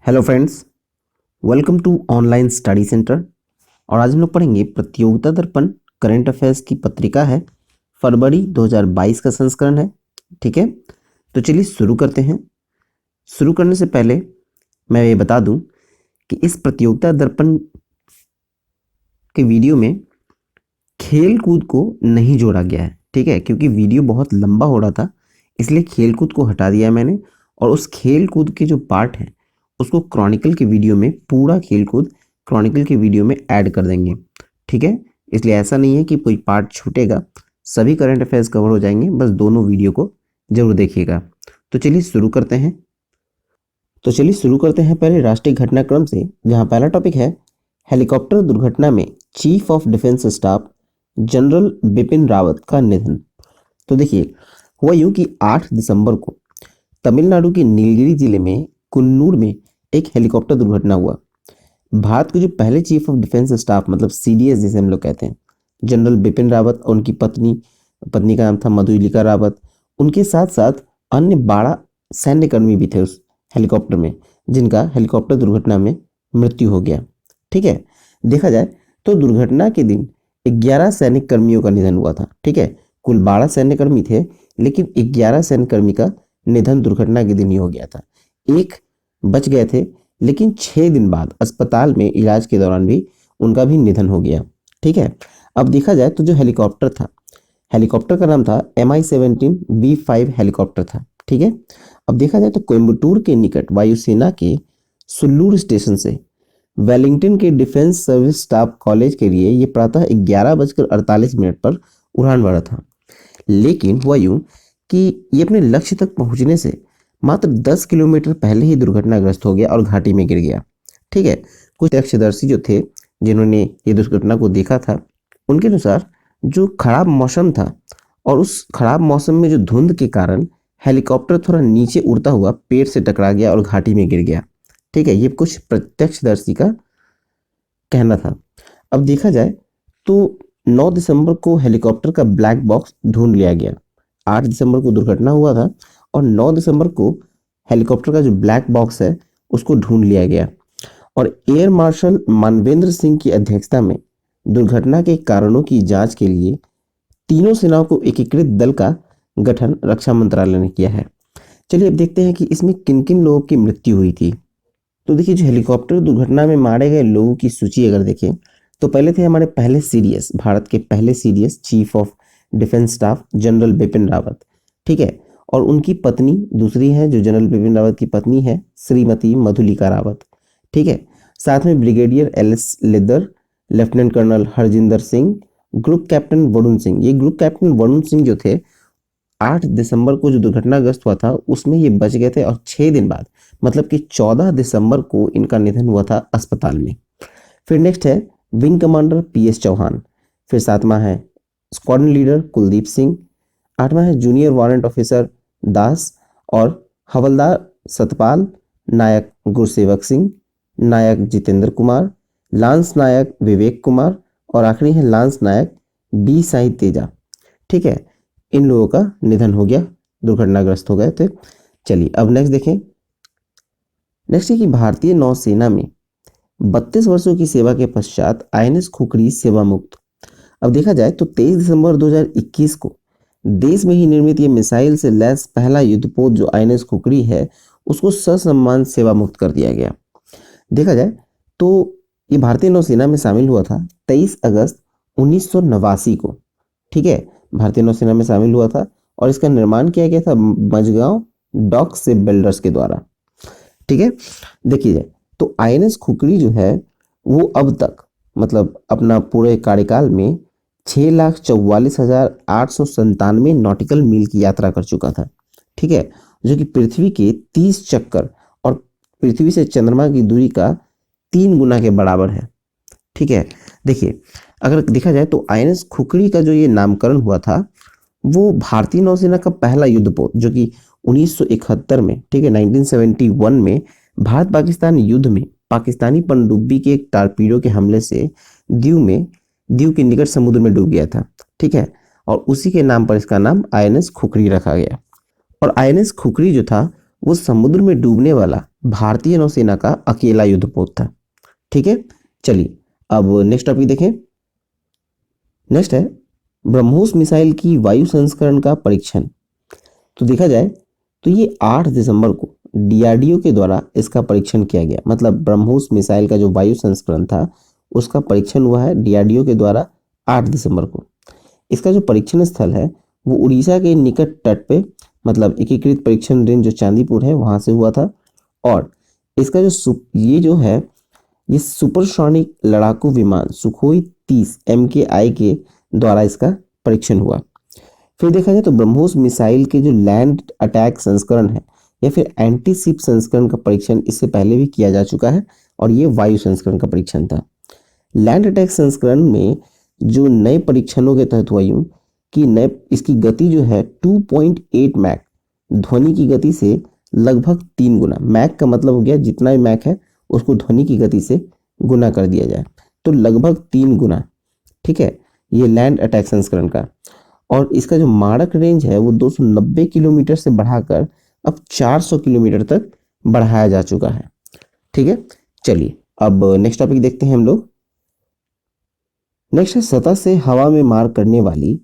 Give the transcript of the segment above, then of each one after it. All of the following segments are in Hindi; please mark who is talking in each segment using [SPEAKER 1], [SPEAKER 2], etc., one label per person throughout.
[SPEAKER 1] Hello friends, welcome to online study centre. और आज हम लोग पढ़ेंगे प्रतियोगिता दर्पण करंट अफेयर्स की पत्रिका है। फरवरी 2022 का संस्करण है। ठीक है, तो चलिए शुरू करते हैं। शुरू करने से पहले मैं ये बता दूं कि इस प्रतियोगिता दर्पण के वीडियो में खेल कूद को नहीं जोड़ा गया है। ठीक है, क्योंकि वीडियो बहुत लंबा हो रहा था, इसलिए खेल कूद को हटा दिया है मैंने। और उस खेल कूद के जो पार्ट हैं उसको क्रॉनिकल के वीडियो में, पूरा खेल कूद क्रॉनिकल के वीडियो में ऐड कर देंगे। ठीक है, इसलिए ऐसा नहीं है कि कोई पार्ट छूटेगा, सभी करंट अफेयर्स कवर हो जाएंगे। बस दोनों वीडियो को जरूर देखिएगा। तो चलिए शुरू करते हैं। पहले राष्ट्रीय घटनाक्रम से, जहां पहला टॉपिक है हेलीकॉप्टर दुर्घटना में chief of defence staff general Bipin Rawat का निधन। तो देखिए, हुआ यूं कि 8 दिसंबर को तमिलनाडु के नीलगिरी जिले में कुन्नूर में एक हेलीकॉप्टर दुर्घटना हुआ। भारत के जो पहले चीफ ऑफ डिफेंस स्टाफ, मतलब सीडीएस जिसे हम लोग कहते हैं, जनरल बिपिन रावत और उनकी पत्नी का नाम था मधुलिका रावत। उनके साथ साथ अन्य 12 सैन्यकर्मी भी थे उस हेलीकॉप्टर में, जिनका हेलीकॉप्टर दुर्घटना में मृत्यु हो गया। ठीक है, देखा जाए तो दुर्घटना के दिन 11 सैनिक कर्मियों का निधन हुआ था। ठीक है, कुल 12 सैन्यकर्मी थे, लेकिन 11 सैन्यकर्मी का निधन दुर्घटना के दिन ही हो गया था। एक बच गए थे, लेकिन 6 दिन बाद अस्पताल में इलाज के दौरान भी उनका भी निधन हो गया। ठीक है, अब देखा जाए तो जो हेलीकॉप्टर था, हेलीकॉप्टर का नाम था MI-17V5 हेलीकॉप्टर था। ठीक है, अब देखा जाए तो कोयम्बटूर के निकट वायुसेना के सुल्लूर स्टेशन से वेलिंगटन के डिफेंस सर्विस स्टाफ कॉलेज के लिए ये प्रातः 11:48 पर उड़ान भरा था। लेकिन हुआ यूं कि ये अपने लक्ष्य तक पहुंचने से मात्र 10 किलोमीटर पहले ही दुर्घटनाग्रस्त हो गया और घाटी में गिर गया। ठीक है, कुछ प्रत्यक्षदर्शी जो थे, जिन्होंने ये दुर्घटना को देखा था, उनके अनुसार जो खराब मौसम था और उस खराब मौसम में जो धुंध के कारण हेलीकॉप्टर थोड़ा नीचे उड़ता हुआ पेड़ से टकरा गया और घाटी में गिर गया। ठीक है, ये कुछ प्रत्यक्षदर्शी का कहना था। अब देखा जाए तो 9 दिसंबर को हेलीकॉप्टर का ब्लैक बॉक्स ढूंढ लिया गया। 8 दिसंबर को दुर्घटना हुआ था और 9 दिसंबर को हेलीकॉप्टर का जो ब्लैक बॉक्स है उसको ढूंढ लिया गया। और एयर मार्शल मानवेंद्र सिंह की अध्यक्षता में दुर्घटना के कारणों की जांच के लिए तीनों सेनाओं को एकीकृत दल का गठन रक्षा मंत्रालय ने किया है। चलिए अब देखते हैं कि इसमें किन किन लोगों की मृत्यु हुई थी। तो देखिए, जो हेलीकॉप्टर दुर्घटना में मारे गए लोगों की सूची अगर देखें तो पहले थे हमारे पहले सीडीएस, भारत के पहले CDS chief of defence staff general Bipin Rawat. ठीक है, और उनकी पत्नी दूसरी है, जो जनरल बिपिन रावत की पत्नी है, श्रीमती मधुलिका रावत। ठीक है, साथ में brigadier LS Lidder, lieutenant colonel Harjinder Singh, group captain Varun Singh. ये ग्रुप कैप्टन वरुण सिंह जो थे, 8 दिसंबर को जो दुर्घटनाग्रस्त हुआ था उसमें ये बच गए थे और 6 दिन बाद, मतलब कि 14 दिसंबर को इनका निधन हुआ था अस्पताल में। फिर नेक्स्ट है विंग कमांडर PS चौहान। फिर 7वां है स्क्वाड्रन लीडर कुलदीप सिंह। 8वां है जूनियर वारंट ऑफिसर दास और हवलदार सतपाल, नायक गुरसेवक सिंह, नायक जितेंद्र कुमार, लांस नायक विवेक कुमार और आखिरी है लांस नायक B साई तेजा। ठीक है, इन लोगों का निधन हो गया, दुर्घटनाग्रस्त हो गए थे। चलिए अब नेक्स्ट देखें। नेक्स्ट है कि भारतीय नौसेना में 32 वर्षों की सेवा के पश्चात INS खुखरी सेवा मुक्त। अब देखा जाए तो 23 दिसंबर 2021 को देश में ही निर्मित ये मिसाइल से लैस पहला युद्धपोत जो INS खुखरी है उसको ससम्मान सेवा मुक्त कर दिया गया। देखा जाए तो ये भारतीय नौसेना में शामिल हुआ था 23 अगस्त 1989 को। ठीक है, भारतीय नौसेना में शामिल हुआ था और इसका निर्माण किया गया था मझगांव डॉक शिप बिल्डर्स के द्वारा। ठीक है, देखिए तो INS खुखरी जो है वो अब तक, मतलब अपना पूरे कार्यकाल में 6,44,897 नॉटिकल मील की यात्रा कर चुका था। ठीक है, जो कि पृथ्वी के 30 चक्कर और पृथ्वी से चंद्रमा की दूरी का 3 गुना के बराबर है। ठीक है, देखिए अगर देखा जाए तो INS खुखरी का जो ये नामकरण हुआ था वो भारतीय नौसेना का पहला युद्धपोत, जो कि 1971 में, ठीक है, 1971 में भारत पाकिस्तान युद्ध में पाकिस्तानी पनडुब्बी के एक टारपीडो के हमले से दीव के निकट समुद्र में डूब गया था। ठीक है, और उसी के नाम पर इसका नाम INS खुखरी रखा गया। और INS खुखरी जो था वो समुद्र में डूबने वाला भारतीय नौसेना का अकेला युद्धपोत था। ठीक है, चलिए अब नेक्स्ट टॉपिक देखें। नेक्स्ट है ब्रह्मोस मिसाइल की वायु संस्करण का परीक्षण। तो देखा जाए तो ये 8 दिसंबर को डीआरडीओ के द्वारा इसका परीक्षण किया गया। मतलब ब्रह्मोस मिसाइल का जो वायु संस्करण था उसका परीक्षण हुआ है डीआरडीओ के द्वारा 8 दिसंबर को। इसका जो परीक्षण स्थल है वो उड़ीसा के निकट तट पे, मतलब एकीकृत परीक्षण रेंज जो चांदीपुर है वहां से हुआ था। और इसका ये जो है ये सुपरसोनिक लड़ाकू विमान सुखोई 30 MKI के द्वारा इसका परीक्षण हुआ। फिर देखा जाए तो ब्रह्मोस मिसाइल के जो लैंड अटैक संस्करण है या फिर एंटी शिप संस्करण का परीक्षण इससे पहले भी किया जा चुका है और ये वायु संस्करण का परीक्षण था। लैंड अटैक संस्करण में जो नए परीक्षणों के तहत हुआ यूं कि नए इसकी गति जो है 2.8 मैक ध्वनि की गति से लगभग 3 गुना। मैक का मतलब हो गया जितना भी मैक है उसको ध्वनि की गति से गुना कर दिया जाए, तो लगभग 3 गुना। ठीक है, ये लैंड अटैक संस्करण का। और इसका जो मारक रेंज है वो 290 किलोमीटर से बढ़ाकर अब 400 किलोमीटर तक बढ़ाया जा चुका है। ठीक है, चलिए अब नेक्स्ट टॉपिक देखते हैं हम लोग। नेक्स्ट है सतह से हवा में मार करने वाली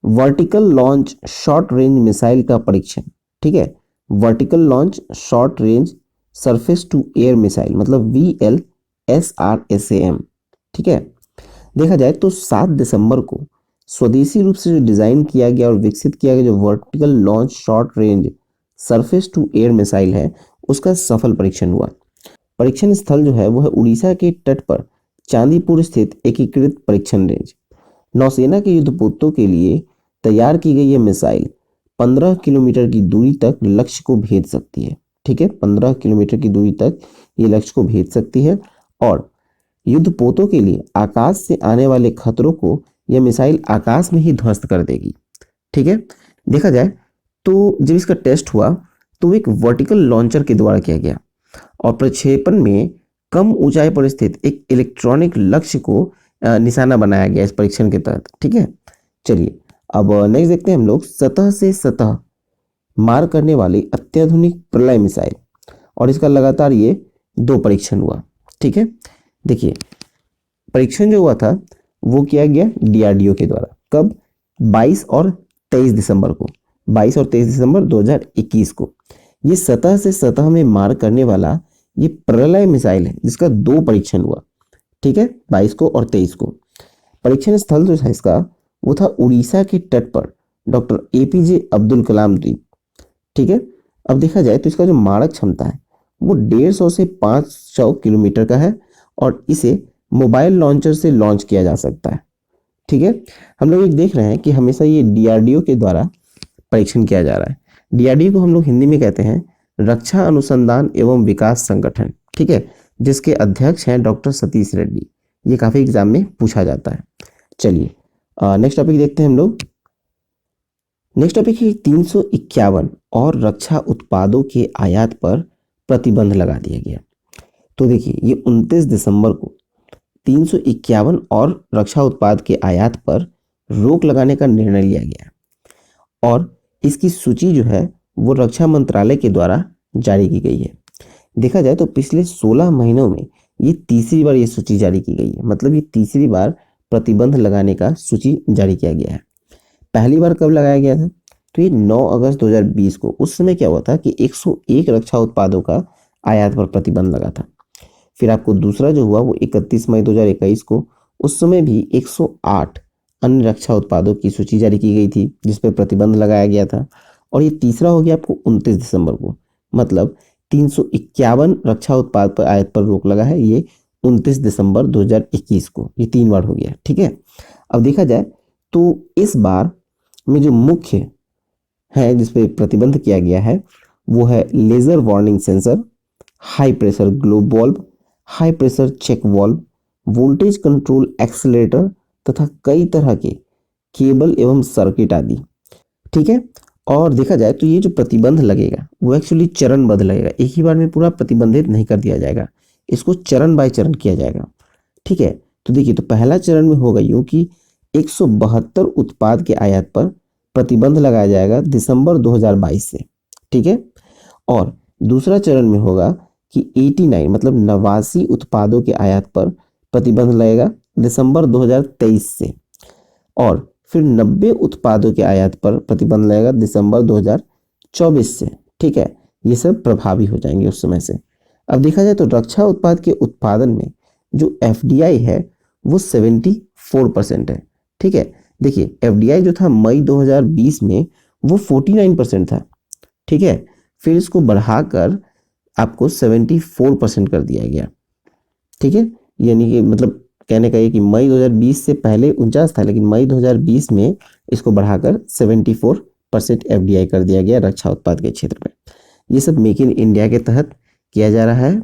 [SPEAKER 1] vertical launch short range missile का परीक्षण। ठीक है, vertical launch short range surface to air missile, मतलब VLSRSAM। ठीक है, देखा जाए तो 7 दिसंबर को स्वदेशी रूप से जो डिजाइन किया गया और विकसित किया गया जो vertical launch short range surface to air missile है उसका सफल परीक्षण हुआ। परीक्षण स्थल जो है वो है उड़ीसा के तट पर चांदीपुर स्थित एकीकृत परीक्षण रेंज। नौसेना के युद्धपोतों के लिए तैयार की गई यह मिसाइल 15 किलोमीटर की दूरी तक लक्ष्य को भेद सकती है। ठीक है, 15 किलोमीटर की दूरी तक ये लक्ष्य को भेद सकती है और युद्धपोतों के लिए आकाश से आने वाले खतरों को यह मिसाइल आकाश में ही ध्वस्त कर देगी। ठीक है, देखा जाए तो जब इसका टेस्ट हुआ तो वो एक वर्टिकल लॉन्चर के द्वारा किया गया और प्रक्षेपण में कम ऊंचाई पर स्थित एक इलेक्ट्रॉनिक लक्ष्य को निशाना बनाया गया इस परीक्षण के तहत। ठीक है, चलिए अब नेक्स्ट देखते हैं हम लोग सतह से सतह मार करने वाली अत्याधुनिक प्रलय मिसाइल। और इसका लगातार ये 2 परीक्षण हुआ। ठीक है, देखिए परीक्षण जो हुआ था वो किया गया डीआरडीओ के द्वारा। कब? 22 और 23 दिसंबर को, 22 और 23 दिसंबर 2021 को। ये सतह से सतह में मार करने वाला ये प्रलय मिसाइल है जिसका 2 परीक्षण हुआ। ठीक है, 22 को और 23 को। परीक्षण स्थल जो था इसका वो था उड़ीसा के तट पर डॉक्टर APJ अब्दुल कलाम द्वीप। ठीक है, अब देखा जाए तो इसका जो मारक क्षमता है वो 150 से 500 किलोमीटर का है और इसे मोबाइल लॉन्चर से लॉन्च किया जा सकता है। ठीक है, हम लोग एक देख रहे हैं कि हमेशा ये डीआरडीओ के द्वारा परीक्षण किया जा रहा है। डीआरडीओ को हम लोग हिंदी में कहते हैं रक्षा अनुसंधान एवं विकास संगठन। ठीक है, जिसके अध्यक्ष हैं डॉक्टर सतीश रेड्डी। ये काफी एग्जाम में पूछा जाता है। चलिए नेक्स्ट टॉपिक देखते हैं हम लोग। नेक्स्ट टॉपिक है 351 और रक्षा उत्पादों के आयात पर प्रतिबंध लगा दिया गया। तो देखिए ये 29 दिसंबर को 351 और रक्षा उत्पाद के आयात पर रोक लगाने का निर्णय लिया गया और इसकी सूची जो है वो रक्षा मंत्रालय के द्वारा जारी की गई है। देखा जाए तो पिछले 16 महीनों में ये तीसरी बार ये सूची जारी की गई है। मतलब ये तीसरी बार प्रतिबंध लगाने का सूची जारी किया गया है। पहली बार कब लगाया गया था? तो ये 9 अगस्त 2020 को। उस समय क्या हुआ था कि 101 रक्षा उत्पादों का आयात पर प्रतिबंध लगा था। फिर आपको दूसरा जो हुआ वो 31 मई 2021 को। उस समय भी 108 अन्य रक्षा उत्पादों की सूची जारी की गई थी जिस पर प्रतिबंध लगाया गया था। और ये तीसरा हो गया आपको 29 दिसंबर को। मतलब 351 रक्षा उत्पाद पर आयात पर रोक लगा है ये 29 दिसंबर 2021 को। ये 3 बार हो गया। ठीक है, अब देखा जाए तो इस बार में जो मुख्य है जिस पे प्रतिबंध किया गया है वो है laser warning sensor, high pressure globe valve, high pressure check valve, voltage control accelerator तथा कई तरह के केबल एवं सर्किट आदि। ठीक है, और देखा जाए तो ये जो प्रतिबंध लगेगा वो एक्चुअली चरणबद्ध लगेगा। एक ही बार में पूरा प्रतिबंधित नहीं कर दिया जाएगा, इसको चरण बाय चरण किया जाएगा। ठीक है, तो देखिए तो पहला चरण में होगा यूं कि 172 उत्पाद के आयात पर प्रतिबंध लगाया जाएगा दिसंबर 2022 से। ठीक है, और दूसरा चरण में होगा कि 89 मतलब 89 उत्पादों के आयात पर प्रतिबंध लगेगा दिसंबर 2023 से, और फिर 90 उत्पादों के आयात पर प्रतिबंध लगेगा दिसंबर 2024 से। ठीक है, ये सब प्रभावी हो जाएंगे उस समय से। अब देखा जाए तो रक्षा उत्पाद के उत्पादन में जो एफडीआई है वो 74% है। ठीक है, देखिए एफडीआई जो था मई 2020 में वो 49% था। ठीक है, फिर इसको बढ़ाकर आपको 74% कर दिया गया। ठीक है, यानी कि मतलब कहने का ये कि मई 2020 से पहले 49 था, लेकिन मई 2020 में इसको बढ़ाकर 74% एफडीआई कर दिया गया रक्षा उत्पाद के क्षेत्र में। ये सब मेक इन इंडिया के तहत किया जा रहा है।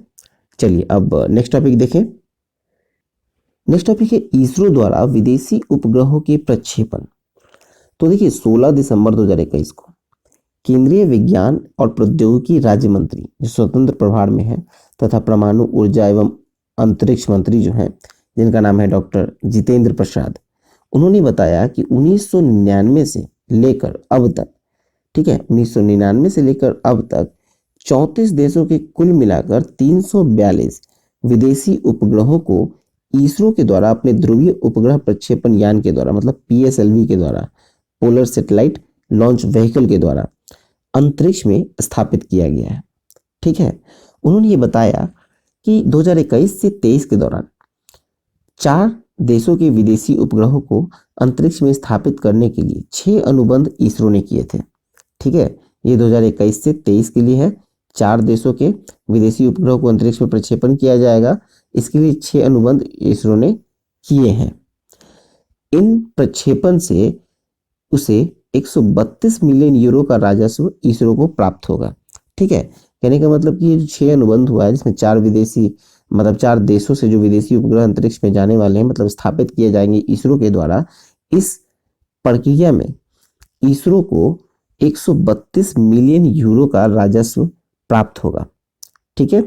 [SPEAKER 1] चलिए अब नेक्स्ट टॉपिक देखें। नेक्स्ट टॉपिक है इसरो द्वारा विदेशी उपग्रहों के प्रक्षेपण। तो देखिए 16 दिसंबर 2021 को केंद्रीय विज्ञान और प्रौद्योगिकी राज्य मंत्री जो स्वतंत्र प्रभार में है तथा परमाणु ऊर्जा एवं अंतरिक्ष मंत्री जो हैं जिनका नाम है डॉक्टर जितेंद्र प्रसाद, उन्होंने बताया कि 1999 से लेकर अब तक, ठीक है, 1999 से लेकर अब तक 34 देशों के कुल मिलाकर 342 विदेशी उपग्रहों को इसरो के द्वारा अपने ध्रुवीय उपग्रह प्रक्षेपण यान के द्वारा मतलब पीएसएलवी के द्वारा, पोलर सैटेलाइट लॉन्च व्हीकल के द्वारा अंतरिक्ष में स्थापित किया गया है। ठीक है, उन्होंने ये बताया कि 2021 से 23 के दौरान 4 देशों के विदेशी उपग्रहों को अंतरिक्ष में स्थापित करने के लिए 6 अनुबंध इसरो ने किए थे। ठीक है, ये 2021 से 23 के लिए है। 4 देशों के विदेशी उपग्रहों को अंतरिक्ष में प्रक्षेपण किया जाएगा, इसके लिए 6 अनुबंध इसरो ने किए हैं। इन प्रक्षेपण से उसे 132 मिलियन यूरो का राजस्व इसरो को प्राप्त होगा। ठीक है, कहने का मतलब कि ये 6 अनुबंध हुआ है जिसमें 4 विदेशी मतलब 4 देशों से जो विदेशी उपग्रह अंतरिक्ष में जाने वाले हैं मतलब स्थापित किए जाएंगे इसरो के द्वारा, इस प्रक्रिया में इसरो को 132 मिलियन यूरो का राजस्व प्राप्त होगा। ठीक है,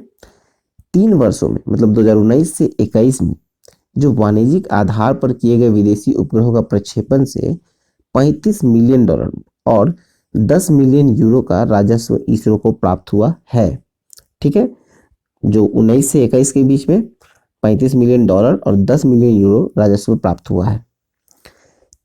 [SPEAKER 1] 3 वर्षों में मतलब 2019 से 21 में जो वाणिज्यिक आधार पर किए गए विदेशी उपग्रहों का प्रक्षेपण से $35 मिलियन और 10 मिलियन यूरो का राजस्व इसरो को प्राप्त हुआ है। ठीक है, जो 19 से 21 के बीच में $35 मिलियन और 10 मिलियन यूरो राजस्व प्राप्त हुआ है।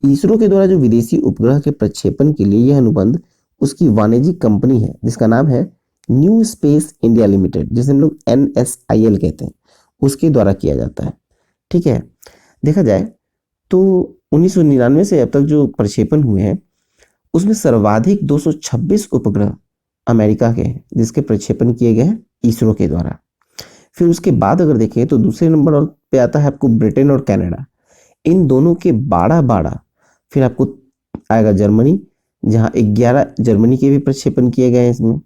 [SPEAKER 1] इसरो के द्वारा जो विदेशी उपग्रह के प्रक्षेपण के लिए यह अनुबंध उसकी वाणिज्यिक कंपनी है जिसका नाम है न्यू स्पेस इंडिया लिमिटेड, जिसे हम लोग NSIL कहते हैं, उसके द्वारा किया जाता है। ठीक है, देखा जाए तो 1999 से अब तक जो प्रक्षेपण हुए हैं उसमें सर्वाधिक 226 उपग्रह अमेरिका के हैं जिसके प्रक्षेपण किए गए हैं इसरो के द्वारा। फिर उसके बाद अगर देखें तो दूसरे नंबर और पे आता है आपको ब्रिटेन और कनाडा, इन दोनों के 12, फिर आपको आएगा जर्मनी जहां 11 जर्मनी के भी प्रक्षेपण किए गए हैं इसमें।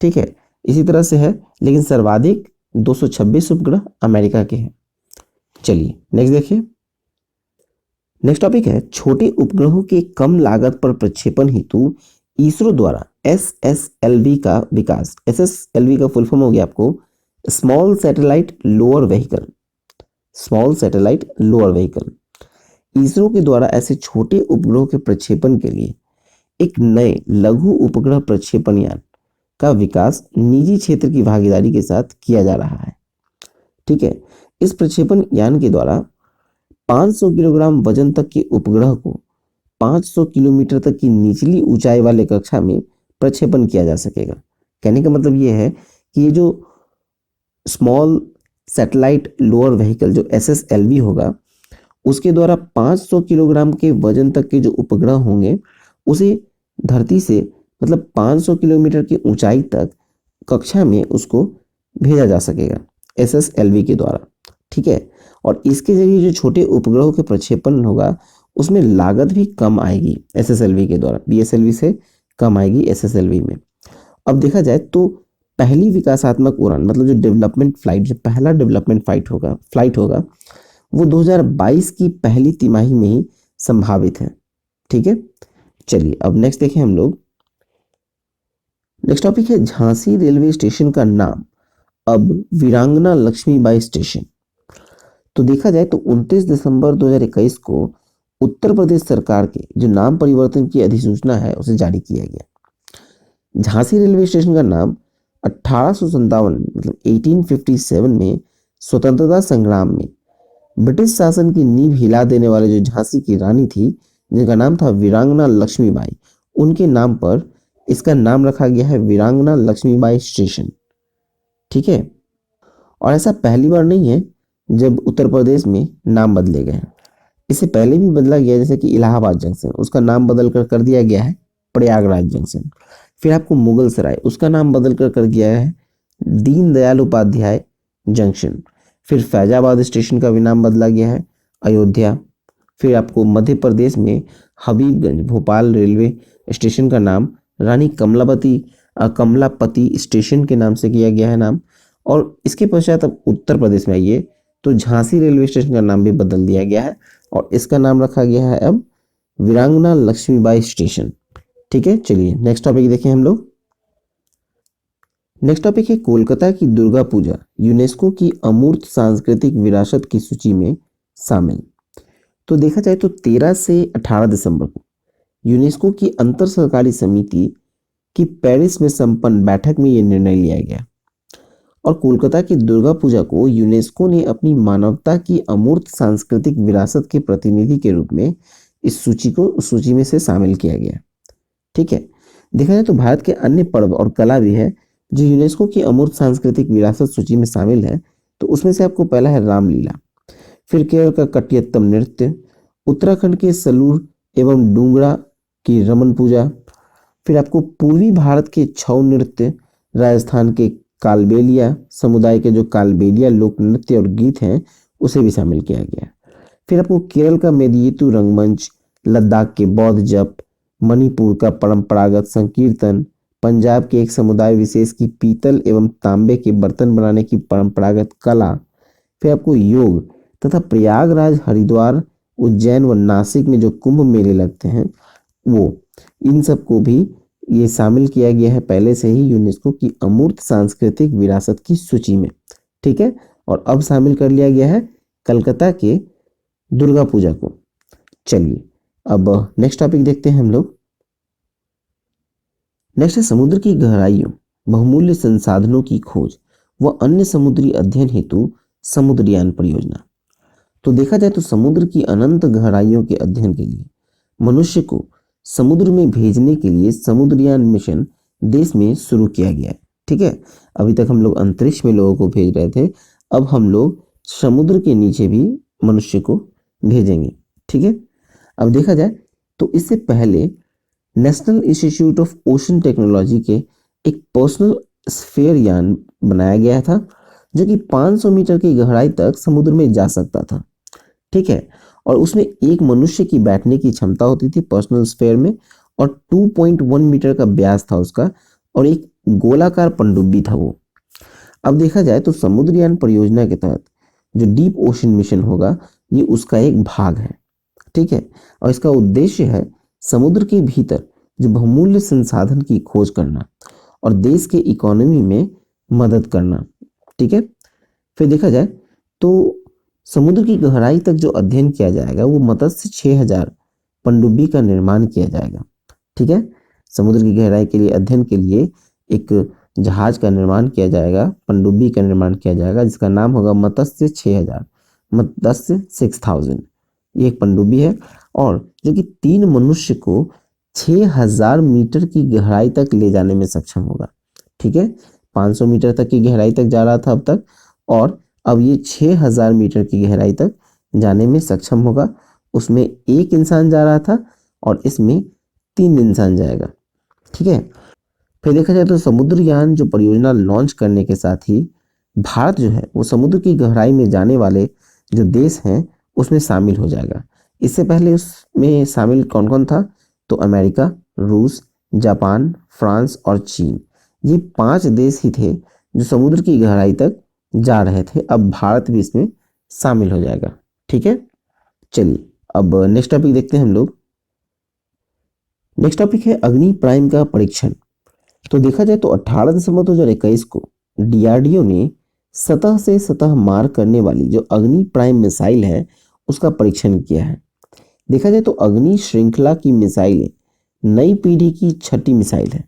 [SPEAKER 1] ठीक है, इसी तरह से है, लेकिन सर्वाधिक 226 उपग्रह अमेरिका के हैं। चलिए नेक्स्ट देखिए। नेक्स्ट टॉपिक है छोटे उपग्रहों के कम लागत पर प्रक्षेपण हेतु इसरो द्वारा SSLV का विकास। SSLV का फुल फॉर्म हो गया आपको small satellite lower vehicle. Small satellite lower vehicle. ISRO के द्वारा ऐसे छोटे उपग्रहों के प्रक्षेपण के लिए एक नए लघु उपग्रह प्रक्षेपण यान का विकास निजी क्षेत्र की भागीदारी के साथ किया जा रहा है। ठीक है, इस प्रक्षेपण यान के द्वारा 500 किलोग्राम वजन तक के उपग्रह को 500 किलोमीटर तक की निचली ऊंचाई वाले कक्षा में प्रक्षेपण किया जा सकेगा। कहने का मतलब ये है कि ये जो स्मॉल सैटेलाइट लोअर व्हीकल जो SSLV होगा उसके द्वारा 500 किलोग्राम के वजन तक के जो उपग्रह होंगे उसे धरती से मतलब 500 किलोमीटर की ऊंचाई तक कक्षा में उसको भेजा जा सकेगा SSLV के द्वारा। ठीक है, और इसके जरिए जो छोटे उपग्रहों के प्रक्षेपण होगा उसमें लागत भी कम आएगी SSLV के द्वारा, PSLV से कम आएगी SSLV में। अब देखा जाए तो पहली विकासात्मक उड़ान मतलब जो डेवलपमेंट फ्लाइट, जो पहला डेवलपमेंट फ्लाइट होगा वो 2022 की पहली तिमाही में ही संभावित है। ठीक है, चलिए अब नेक्स्ट देखें हम लोग। नेक्स्ट टॉपिक है झांसी रेलवे स्टेशन का नाम अब वीरांगना लक्ष्मीबाई स्टेशन। तो देखा जाए तो 29 दिसंबर 2021 को उत्तर प्रदेश सरकार के जो नाम परिवर्तन की अधिसूचना है उसे जारी किया गया। झांसी रेलवे स्टेशन का नाम 1857 मतलब 1857 में स्वतंत्रता संग्राम में ब्रिटिश शासन की नींव हिला देने वाले जो झांसी की रानी थी, जिनका नाम था वीरांगना लक्ष्मीबाई, उनके नाम पर इसका नाम रखा गया है वीरांगना लक्ष्मीबाई स्टेशन। ठीक है, और ऐसा पहली बार नहीं है जब उत्तर प्रदेश में नाम बदले गए हैं। इससे पहले भी बदला गया, जैसे कि इलाहाबाद जंक्शन, उसका नाम बदल कर दिया गया है प्रयागराज जंक्शन। फिर आपको मुगल सराय, उसका नाम बदल कर दिया है दीनदयाल उपाध्याय जंक्शन। फिर फैजाबाद स्टेशन का भी नाम बदला गया है अयोध्या। फिर आपको मध्य प्रदेश में हबीबगंज भोपाल रेलवे स्टेशन का नाम रानी कमलापति स्टेशन के नाम से किया गया है नाम। और इसके पश्चात अब उत्तर प्रदेश में आइए तो झांसी रेलवे स्टेशन का नाम भी बदल दिया गया है और इसका नाम रखा गया है अब वीरांगना लक्ष्मीबाई स्टेशन। ठीक है, चलिए नेक्स्ट टॉपिक देखें हम लोग। नेक्स्ट टॉपिक है कोलकाता की दुर्गा पूजा यूनेस्को की अमूर्त सांस्कृतिक विरासत की सूची में शामिल। तो देखा जाए तो 13 से 18 दिसंबर को यूनेस्को की अंतर सरकारी समिति की पेरिस में संपन्न बैठक में यह निर्णय लिया गया और कोलकाता की दुर्गा पूजा को यूनेस्को ने अपनी मानवता की अमूर्त सांस्कृतिक विरासत के प्रतिनिधि के रूप में इस सूची में से शामिल किया गया। ठीक है, देखा जाए तो भारत के अन्य पर्व और कला भी है जो यूनेस्को की अमूर्त सांस्कृतिक विरासत सूची में शामिल है। तो उसमें से आपको पहला है रामलीला, फिर केरल का कटियत्तम नृत्य, उत्तराखंड के सलूर एवं डूंगरा की रमन पूजा, फिर आपको पूर्वी भारत के छऊ नृत्य, राजस्थान के कालबेलिया समुदाय के जो कालबेलिया लोक नृत्य और गीत हैं उसे भी शामिल किया गया। फिर आपको केरल का मेदिनीपुर रंगमंच, लद्दाख के बौद्ध जप, मणिपुर का परंपरागत संकीर्तन, पंजाब के एक समुदाय विशेष की पीतल एवं तांबे के बर्तन बनाने की परंपरागत कला, फिर आपको योग तथा प्रयागराज, हरिद्वार, उज्जैन व नासिक में जो कुंभ मेले लगते हैं वो, इन सब को भी ये शामिल किया गया है पहले से ही यूनेस्को की अमूर्त सांस्कृतिक विरासत की सूची में। ठीक है, और अब शामिल कर लिया गया है कलकत्ता के दुर्गा पूजा को। चलिए अब नेक्स्ट टॉपिक देखते हैं हम लोग। नेक्स्ट है समुद्र की गहराइयों, बहुमूल्य संसाधनों की खोज व अन्य समुद्री अध्ययन हेतु समुद्रयान परियोजना। तो देखा जाए तो समुद्र की अनंत गहराइयों के अध्ययन के लिए मनुष्य को समुद्र में भेजने के लिए समुद्रयान मिशन देश में शुरू किया गया है। ठीक है, अभी तक हम लोग अंतरिक्ष में लोगों को भेज रहे थे, अब हम लोग समुद्र के नीचे भी मनुष्य को भेजेंगे। ठीक है, अब देखा जाए तो इससे पहले national institute of ocean technology के एक पर्सनल स्फीयर यान बनाया गया था जो कि 500 मीटर की गहराई तक समुद्र में जा सकता था। ठीक है, और उसमें एक मनुष्य की बैठने की क्षमता होती थी पर्सनल स्फीयर में, और 2.1 मीटर का व्यास था उसका, और एक गोलाकार पनडुब्बी था वो। अब देखा जाए तो समुद्रयान परियोजना के तहत जो डीप ओशन मिशन होगा ये उसका एक भाग है। ठीक है, और इसका उद्देश्य है समुद्र के भीतर जो बहुमूल्य संसाधन की खोज करना और देश के इकोनॉमी में मदद करना। ठीक है, फिर देखा जाए तो समुद्र की गहराई तक जो अध्ययन किया जाएगा वो मत्स्य 6000 पनडुब्बी का निर्माण किया जाएगा। ठीक है, समुद्र की गहराई के लिए अध्ययन के लिए एक जहाज का निर्माण किया जाएगा, पनडुब्बी का निर्माण किया जाएगा जिसका नाम होगा मत्स्य 6000, मत्स्य 6000। ये एक पनडुब्बी है और जो कि 3 मनुष्य को 6000 मीटर की गहराई तक ले जाने में सक्षम होगा। ठीक है, 500 मीटर तक की गहराई तक जा रहा था अब तक, और अब ये 6000 मीटर की गहराई तक जाने में सक्षम होगा। उसमें एक इंसान जा रहा था और इसमें 3 इंसान जाएगा। ठीक है, फिर देखा जाए तो समुद्रयान जो परियोजना लॉन्च करने के साथ ही भारत जो है वो समुद्र की गहराई में जाने वाले जो देश हैं उसमें शामिल हो जाएगा। इससे पहले उसमें शामिल कौन कौन था, तो अमेरिका, रूस, जापान, फ्रांस और चीन, ये 5 देश ही थे जो समुद्र की गहराई तक जा रहे थे। अब भारत भी इसमें शामिल हो जाएगा। ठीक है, चलिए अब नेक्स्ट टॉपिक देखते हैं हम लोग। नेक्स्ट टॉपिक है अग्नि प्राइम का परीक्षण। तो देखा जाए तो 18 दिसंबर 2021 को डीआरडीओ ने सतह से सतह मार करने वाली जो अग्नि प्राइम मिसाइल है उसका परीक्षण किया है। देखा जाए तो अग्नि श्रृंखला की मिसाइल नई पीढ़ी की 6ठी मिसाइल है।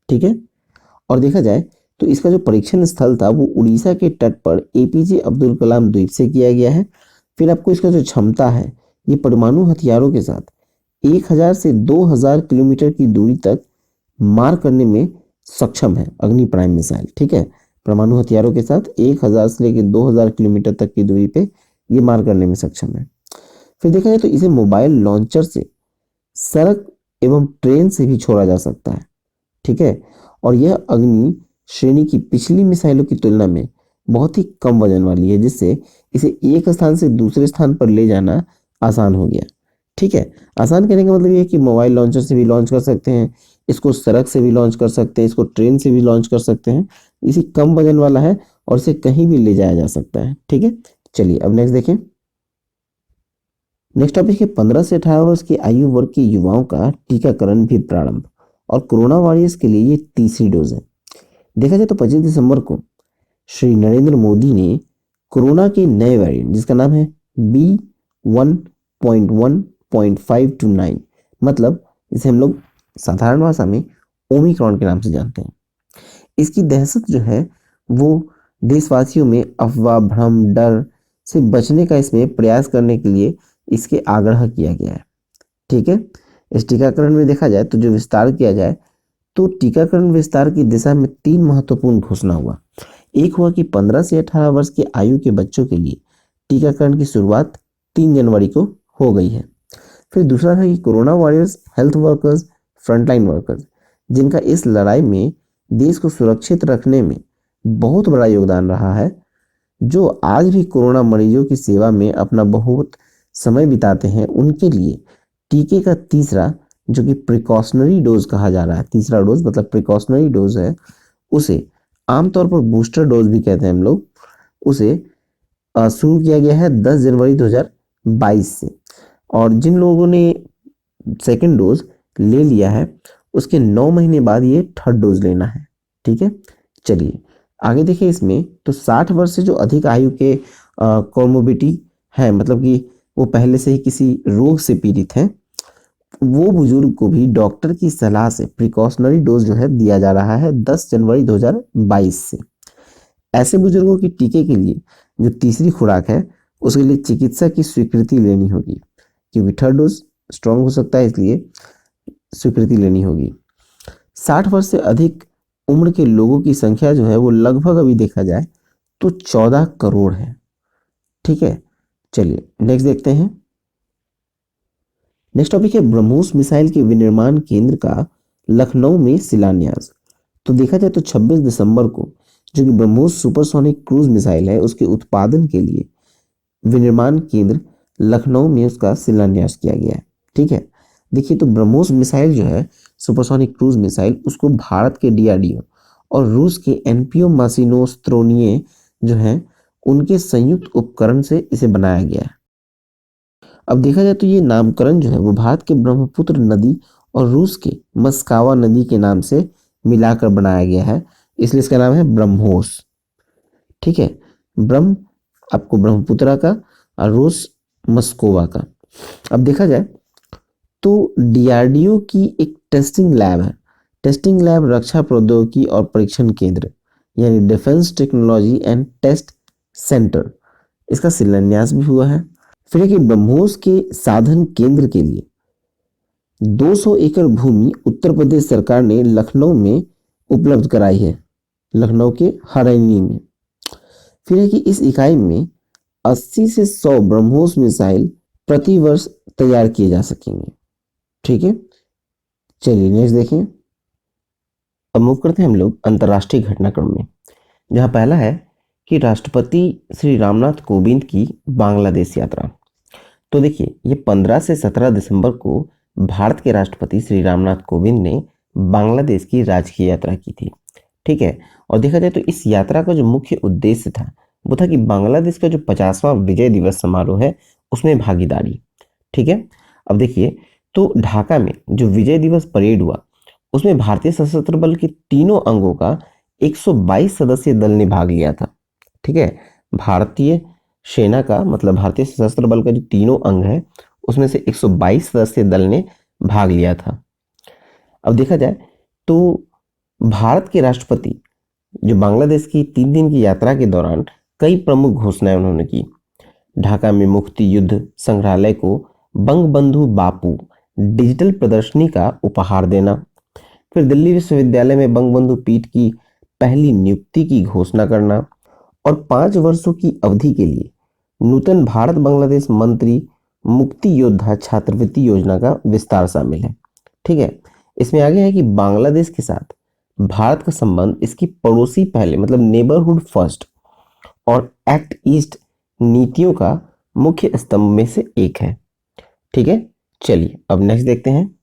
[SPEAKER 1] ठीक है, और देखा जाए तो इसका जो परीक्षण स्थल था वो उड़ीसा के तट पर एपीजे अब्दुल कलाम द्वीप से किया गया है। फिर आपको इसका जो क्षमता है, ये परमाणु हथियारों के साथ 1000 से 2000 किलोमीटर की दूरी तक मार करने में सक्षम है, अग्नि प्राइम मिसाइल। ठीक है, परमाणु हथियारों के साथ 1000 से लेकर 2000 किलोमीटर तक की दूरी पे ये मार करने में सक्षम है। फिर देखा जाए तो इसे मोबाइल लॉन्चर से, सड़क एवं ट्रेन से भी छोड़ा जा सकता है। ठीक है, और यह अग्नि श्रेणी की पिछली मिसाइलों की तुलना में बहुत ही कम वजन वाली है, जिससे इसे एक स्थान से दूसरे स्थान पर ले जाना आसान हो गया। ठीक है, आसान कहने का मतलब ये है कि मोबाइल लॉन्चर से भी लॉन्च कर सकते हैं, इसको सड़क से भी लॉन्च कर सकते हैं, इसको ट्रेन से भी लॉन्च कर सकते हैं। इसी कम वजन वाला है और इसे कहीं भी ले जाया जा सकता है। ठीक है, चलिए अब नेक्स्ट देखें। नेक्स्ट टॉपिक है 15 से 18 वर्ष की आयु वर्ग के युवाओं का टीकाकरण भी प्रारंभ, और कोरोना वॉरियर्स के लिए ये तीसरी डोज है। देखा जाए तो 25 दिसंबर को श्री नरेंद्र मोदी ने कोरोना के नए वेरिएंट, जिसका नाम है B1.1.529, मतलब इसे हम लोग साधारण भाषा में ओमिक्रॉन के नाम से जानते हैं, इसकी दहशत जो है वो देशवासियों में अफवाह, भ्रम, डर से बचने का इसमें प्रयास करने के लिए इसके आग्रह किया गया है। ठीक है, इस टीकाकरण में देखा जाए तो जो विस्तार किया जाए तो टीकाकरण विस्तार की दिशा में 3 महत्वपूर्ण घोषणा हुआ। एक हुआ कि 15 से 18 वर्ष की आयु के बच्चों के लिए टीकाकरण की शुरुआत 3 जनवरी को हो गई है। फिर दूसरा था कि corona warriors, health workers, frontline workers, जिनका इस लड़ाई में देश को सुरक्षित रखने में बहुत बड़ा योगदान रहा है, जो आज भी कोरोना मरीजों की सेवा में अपना बहुत समय बिताते हैं, उनके लिए टीके का तीसरा, जो कि प्रिकॉशनरी डोज कहा जा रहा है, तीसरा डोज मतलब प्रिकॉशनरी डोज है, उसे आमतौर पर बूस्टर डोज भी कहते हैं हम लोग, उसे शुरू किया गया है 10 जनवरी 2022 से। और जिन लोगों ने सेकेंड डोज ले लिया है उसके 9 महीने बाद ये थर्ड डोज लेना है। ठीक है, चलिए आगे देखिए। इसमें तो 60 वर्ष से जो अधिक आयु के कॉर्मोबिटी है, मतलब कि वो पहले से ही किसी रोग से पीड़ित हैं, वो बुजुर्ग को भी डॉक्टर की सलाह से प्रिकॉशनरी डोज जो है दिया जा रहा है 10 जनवरी 2022 से। ऐसे बुजुर्गों की टीके के लिए जो तीसरी खुराक है उसके लिए चिकित्सा की स्वीकृति लेनी होगी, क्योंकि थर्ड डोज स्ट्रांग हो सकता है, इसलिए स्वीकृति लेनी होगी। 60 वर्ष से अधिक उम्र के लोगों की संख्या जो है वो लगभग अभी देखा जाए तो 14 करोड़ है। ठीक है, चलिए नेक्स्ट देखते हैं। नेक्स्ट टॉपिक है ब्रह्मोस मिसाइल के विनिर्माण केंद्र का लखनऊ में शिलान्यास। तो देखा जाए तो 26 दिसंबर को जो कि ब्रह्मोस सुपरसोनिक क्रूज मिसाइल है उसके उत्पादन के लिए विनिर्माण केंद्र लखनऊ में उसका शिलान्यास किया गया है। ठीक है, देखिए तो ब्रह्मोस मिसाइल जो है सुपरसोनिक क्रूज मिसाइल, उसको भारत के डीआरडीओ और रूस के एनपीओ मासिनोस्त्रोनिये जो है उनके संयुक्त उपकरण से इसे बनाया गया है। अब देखा जाए तो ये नामकरण जो है वो भारत के ब्रह्मपुत्र नदी और रूस के मस्कावा नदी के नाम से मिलाकर बनाया गया है, इसलिए इसका नाम है ब्रह्मोस। ठीक है, ब्रह्म आपको ब्रह्मपुत्र का और रूस मस्कोवा का। अब देखा जाए तो डीआरडीओ की एक टेस्टिंग लैब है, टेस्टिंग लैब रक्षा प्रौद्योगिकी और परीक्षण केंद्र यानी defence technology and test centre, इसका शिलान्यास भी हुआ है। फिर है कि ब्रह्मोस के साधन केंद्र के लिए 200 एकड़ भूमि उत्तर प्रदेश सरकार ने लखनऊ में उपलब्ध कराई है, लखनऊ के हरैनी में। फिर है कि इस इकाई में 80 से 100 ब्रह्मोस मिसाइल प्रति वर्ष तैयार किए जा सकेंगे। ठीक है, चलिए नेक्स्ट देखें। अब मूव करते हैं हम लोग अंतर्राष्ट्रीय घटनाक्रम में, जहां पहला है कि राष्ट्रपति श्री रामनाथ कोविंद की बांग्लादेश यात्रा। तो देखिए ये 15 से 17 दिसंबर को भारत के राष्ट्रपति श्री रामनाथ कोविंद ने बांग्लादेश की राजकीय यात्रा की थी। ठीक है, और देखा जाए तो इस यात्रा का जो मुख्य उद्देश्य था वो था कि बांग्लादेश का जो 50वां विजय दिवस समारोह है उसमें भागीदारी। ठीक है, अब देखिए तो ढाका में जो विजय दिवस परेड हुआ उसमें भारतीय सशस्त्र बल के तीनों अंगों का 122 सदस्यीय दल ने भाग लिया था। ठीक है, भारतीय सेना का मतलब भारतीय सशस्त्र बल का जो तीनों अंग है उसमें से 122 सदस्यीय दल ने भाग लिया था। अब देखा जाए तो भारत के राष्ट्रपति जो बांग्लादेश की 3 दिन की यात्रा के दौरान कई प्रमुख घोषणाएं उन्होंने की। ढाका में मुक्ति युद्ध संग्रहालय को बंगबंधु बापू डिजिटल प्रदर्शनी का उपहार देना, फिर दिल्ली विश्वविद्यालय में बंगबंधु पीठ की पहली नियुक्ति की घोषणा करना और 5 वर्षों की अवधि के लिए नूतन भारत बांग्लादेश मंत्री मुक्ति योद्धा छात्रवृत्ति योजना का विस्तार शामिल है। ठीक है, इसमें आगे है कि बांग्लादेश के साथ भारत का संबंध इसकी पड़ोसी पहले मतलब नेबरहुड फर्स्ट और एक्ट ईस्ट नीतियों का मुख्य स्तंभ में से एक है। ठीक है, चलिए अब नेक्स्ट देखते हैं।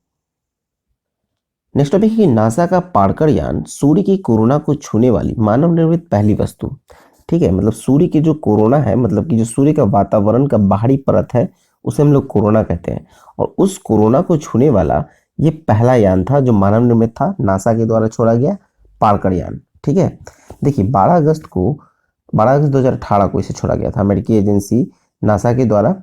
[SPEAKER 1] नेक्स्ट टॉपिक है कि नासा का पार्कर यान सूर्य की कोरोना को छूने वाली मानव निर्मित पहली वस्तु। ठीक है, मतलब सूर्य की जो कोरोना है, मतलब कि जो सूर्य का वातावरण का बाहरी परत है उसे हम लोग कोरोना कहते हैं, और उस कोरोना को छूने वाला ये पहला यान था जो मानव निर्मित था, नासा के द्वारा छोड़ा गया पार्कर यान। ठीक है, देखिए 12 अगस्त 2018 को इसे छोड़ा गया था अमेरिकी एजेंसी नासा के द्वारा।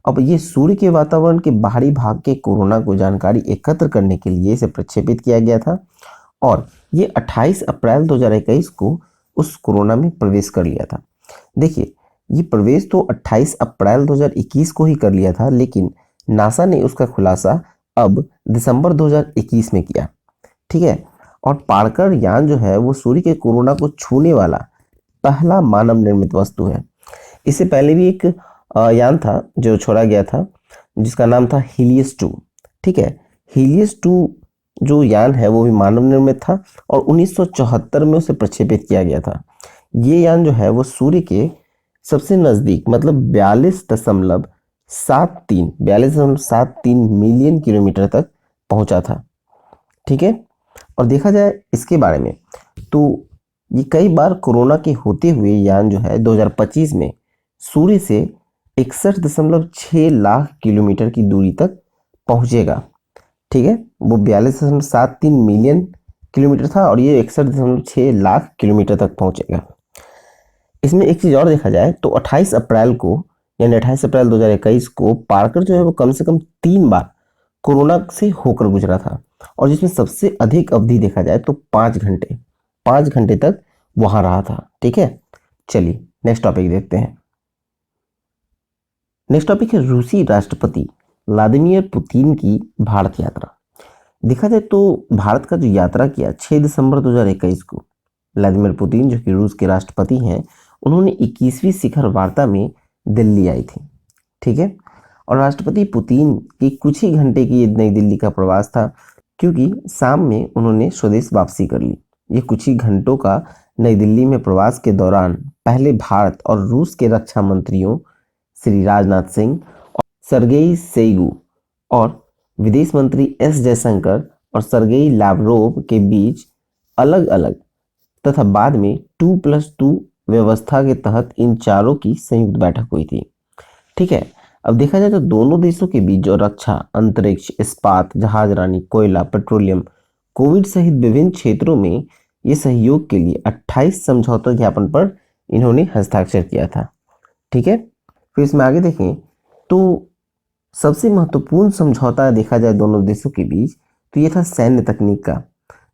[SPEAKER 1] अब ये सूर्य के वातावरण के बाहरी भाग के कोरोना को जानकारी एकत्र करने के लिए इसे प्रक्षेपित किया गया था और ये 28 अप्रैल 2021 को उस कोरोना में प्रवेश कर लिया था। देखिए ये प्रवेश तो 28 अप्रैल 2021 को ही कर लिया था, लेकिन नासा ने उसका खुलासा अब दिसंबर 2021 में किया। ठीक है, और पार्कर यान जो है वो सूर्य के कोरोना को छूने वाला पहला मानव निर्मित वस्तु है। इससे पहले भी एक यान था जो छोड़ा गया था जिसका नाम था हीलियस 2। ठीक है, हीलियस 2 जो यान है वो भी मानव निर्मित था और 1974 में उसे प्रक्षेपित किया गया था। ये यान जो है वो सूर्य के सबसे नजदीक मतलब 42.73 मिलियन किलोमीटर तक पहुंचा था। ठीक है, और देखा जाए इसके बारे में तो ये कई बार कोरोना के होते हुए यान जो है 2025 में सूर्य से 61.6 लाख किलोमीटर की दूरी तक पहुंचेगा। ठीक है, वो 42.73 मिलियन किलोमीटर था और ये 61.6 लाख किलोमीटर तक पहुंचेगा। इसमें एक चीज और देखा जाए तो 28 अप्रैल को यानी 28 अप्रैल 2021 को पार्कर जो है वो कम से कम 3 बार कोरोना से होकर गुजरा था और जिसमें सबसे अधिक अवधि देखा जाए तो 5 घंटे तक वहां रहा था। ठीक है, चलिए नेक्स्ट टॉपिक देखते हैं। नेक्स्ट टॉपिक है रूसी राष्ट्रपति व्लादिमीर पुतिन की भारत यात्रा। देखा जाए तो भारत का जो यात्रा किया 6 दिसंबर 2021 को व्लादिमीर पुतिन जो कि रूस के राष्ट्रपति हैं, उन्होंने 21वीं शिखर वार्ता में दिल्ली आई थी। ठीक है, और राष्ट्रपति पुतिन की कुछ ही घंटे की ये नई दिल्ली का प्रवास था क्योंकि शाम में उन्होंने स्वदेश वापसी कर ली। ये कुछ ही घंटों का नई दिल्ली में प्रवास के दौरान पहले भारत और रूस के रक्षा मंत्रियों श्री राजनाथ सिंह, सरगेई शोइगु और विदेश मंत्री एस जयशंकर और सरगेई लावरोव के बीच अलग अलग तथा बाद में 2+2 व्यवस्था के तहत इन चारों की संयुक्त बैठक हुई थी। ठीक है, अब देखा जाए तो दोनों देशों के बीच जो रक्षा, अंतरिक्ष, इस्पात, जहाजरानी, कोयला, पेट्रोलियम, कोविड सहित विभिन्न क्षेत्रों में ये सहयोग के लिए 28 समझौता ज्ञापन पर इन्होंने हस्ताक्षर किया था। ठीक है, फिर इसमें आगे देखें तो सबसे महत्वपूर्ण समझौता देखा जाए दोनों देशों के बीच तो ये था सैन्य तकनीक का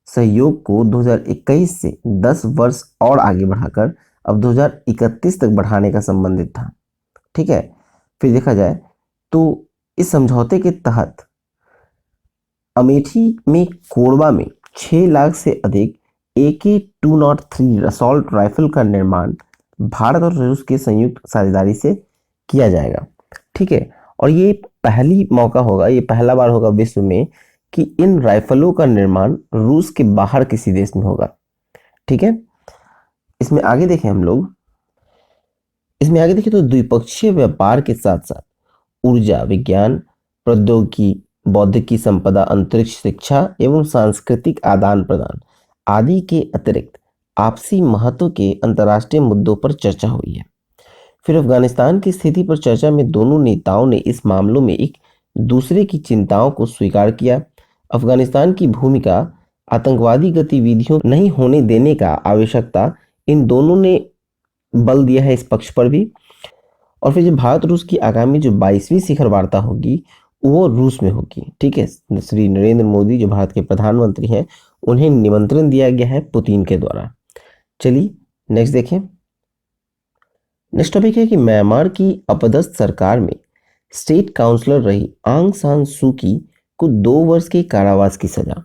[SPEAKER 1] सहयोग को 2021 से 10 वर्ष और आगे बढ़ाकर अब 2031 तक बढ़ाने का संबंधित था। ठीक है, फिर देखा जाए तो इस समझौते के तहत अमेठी में कोरबा में 6 लाख से अधिक AK-203 असॉल्ट राइफल का निर्माण भारत और रूस के संयुक्त साझेदारी से किया जाएगा। ठीक है, और ये पहली मौका होगा, ये पहला बार होगा विश्व में कि इन राइफलों का निर्माण रूस के बाहर किसी देश में होगा। ठीक है, इसमें आगे देखें हम लोग, इसमें आगे देखें तो द्विपक्षीय व्यापार के साथ साथ ऊर्जा, विज्ञान, प्रौद्योगिकी, बौद्धिकी संपदा, अंतरिक्ष, शिक्षा एवं सांस्कृतिक आदान प्रदान आदि के अतिरिक्त आपसी महत्व के अंतर्राष्ट्रीय मुद्दों पर चर्चा हुई है। फिर अफगानिस्तान की स्थिति पर चर्चा में दोनों नेताओं ने इस मामलों में एक दूसरे की चिंताओं को स्वीकार किया। अफगानिस्तान की भूमिका, आतंकवादी गतिविधियों नहीं होने देने का आवश्यकता, इन दोनों ने बल दिया है इस पक्ष पर भी। और फिर जब भारत रूस की आगामी जो 22वीं शिखर वार्ता होगी वो रूस में होगी। ठीक है, श्री नरेंद्र मोदी जो भारत के प्रधानमंत्री हैं उन्हें निमंत्रण दिया गया है पुतिन के द्वारा। चलिए नेक्स्ट देखें। नेक्स्ट टॉपिक है कि म्यांमार की अपदस्थ सरकार में स्टेट काउंसलर रही आंग सान सू की को 2 वर्ष के कारावास की सजा।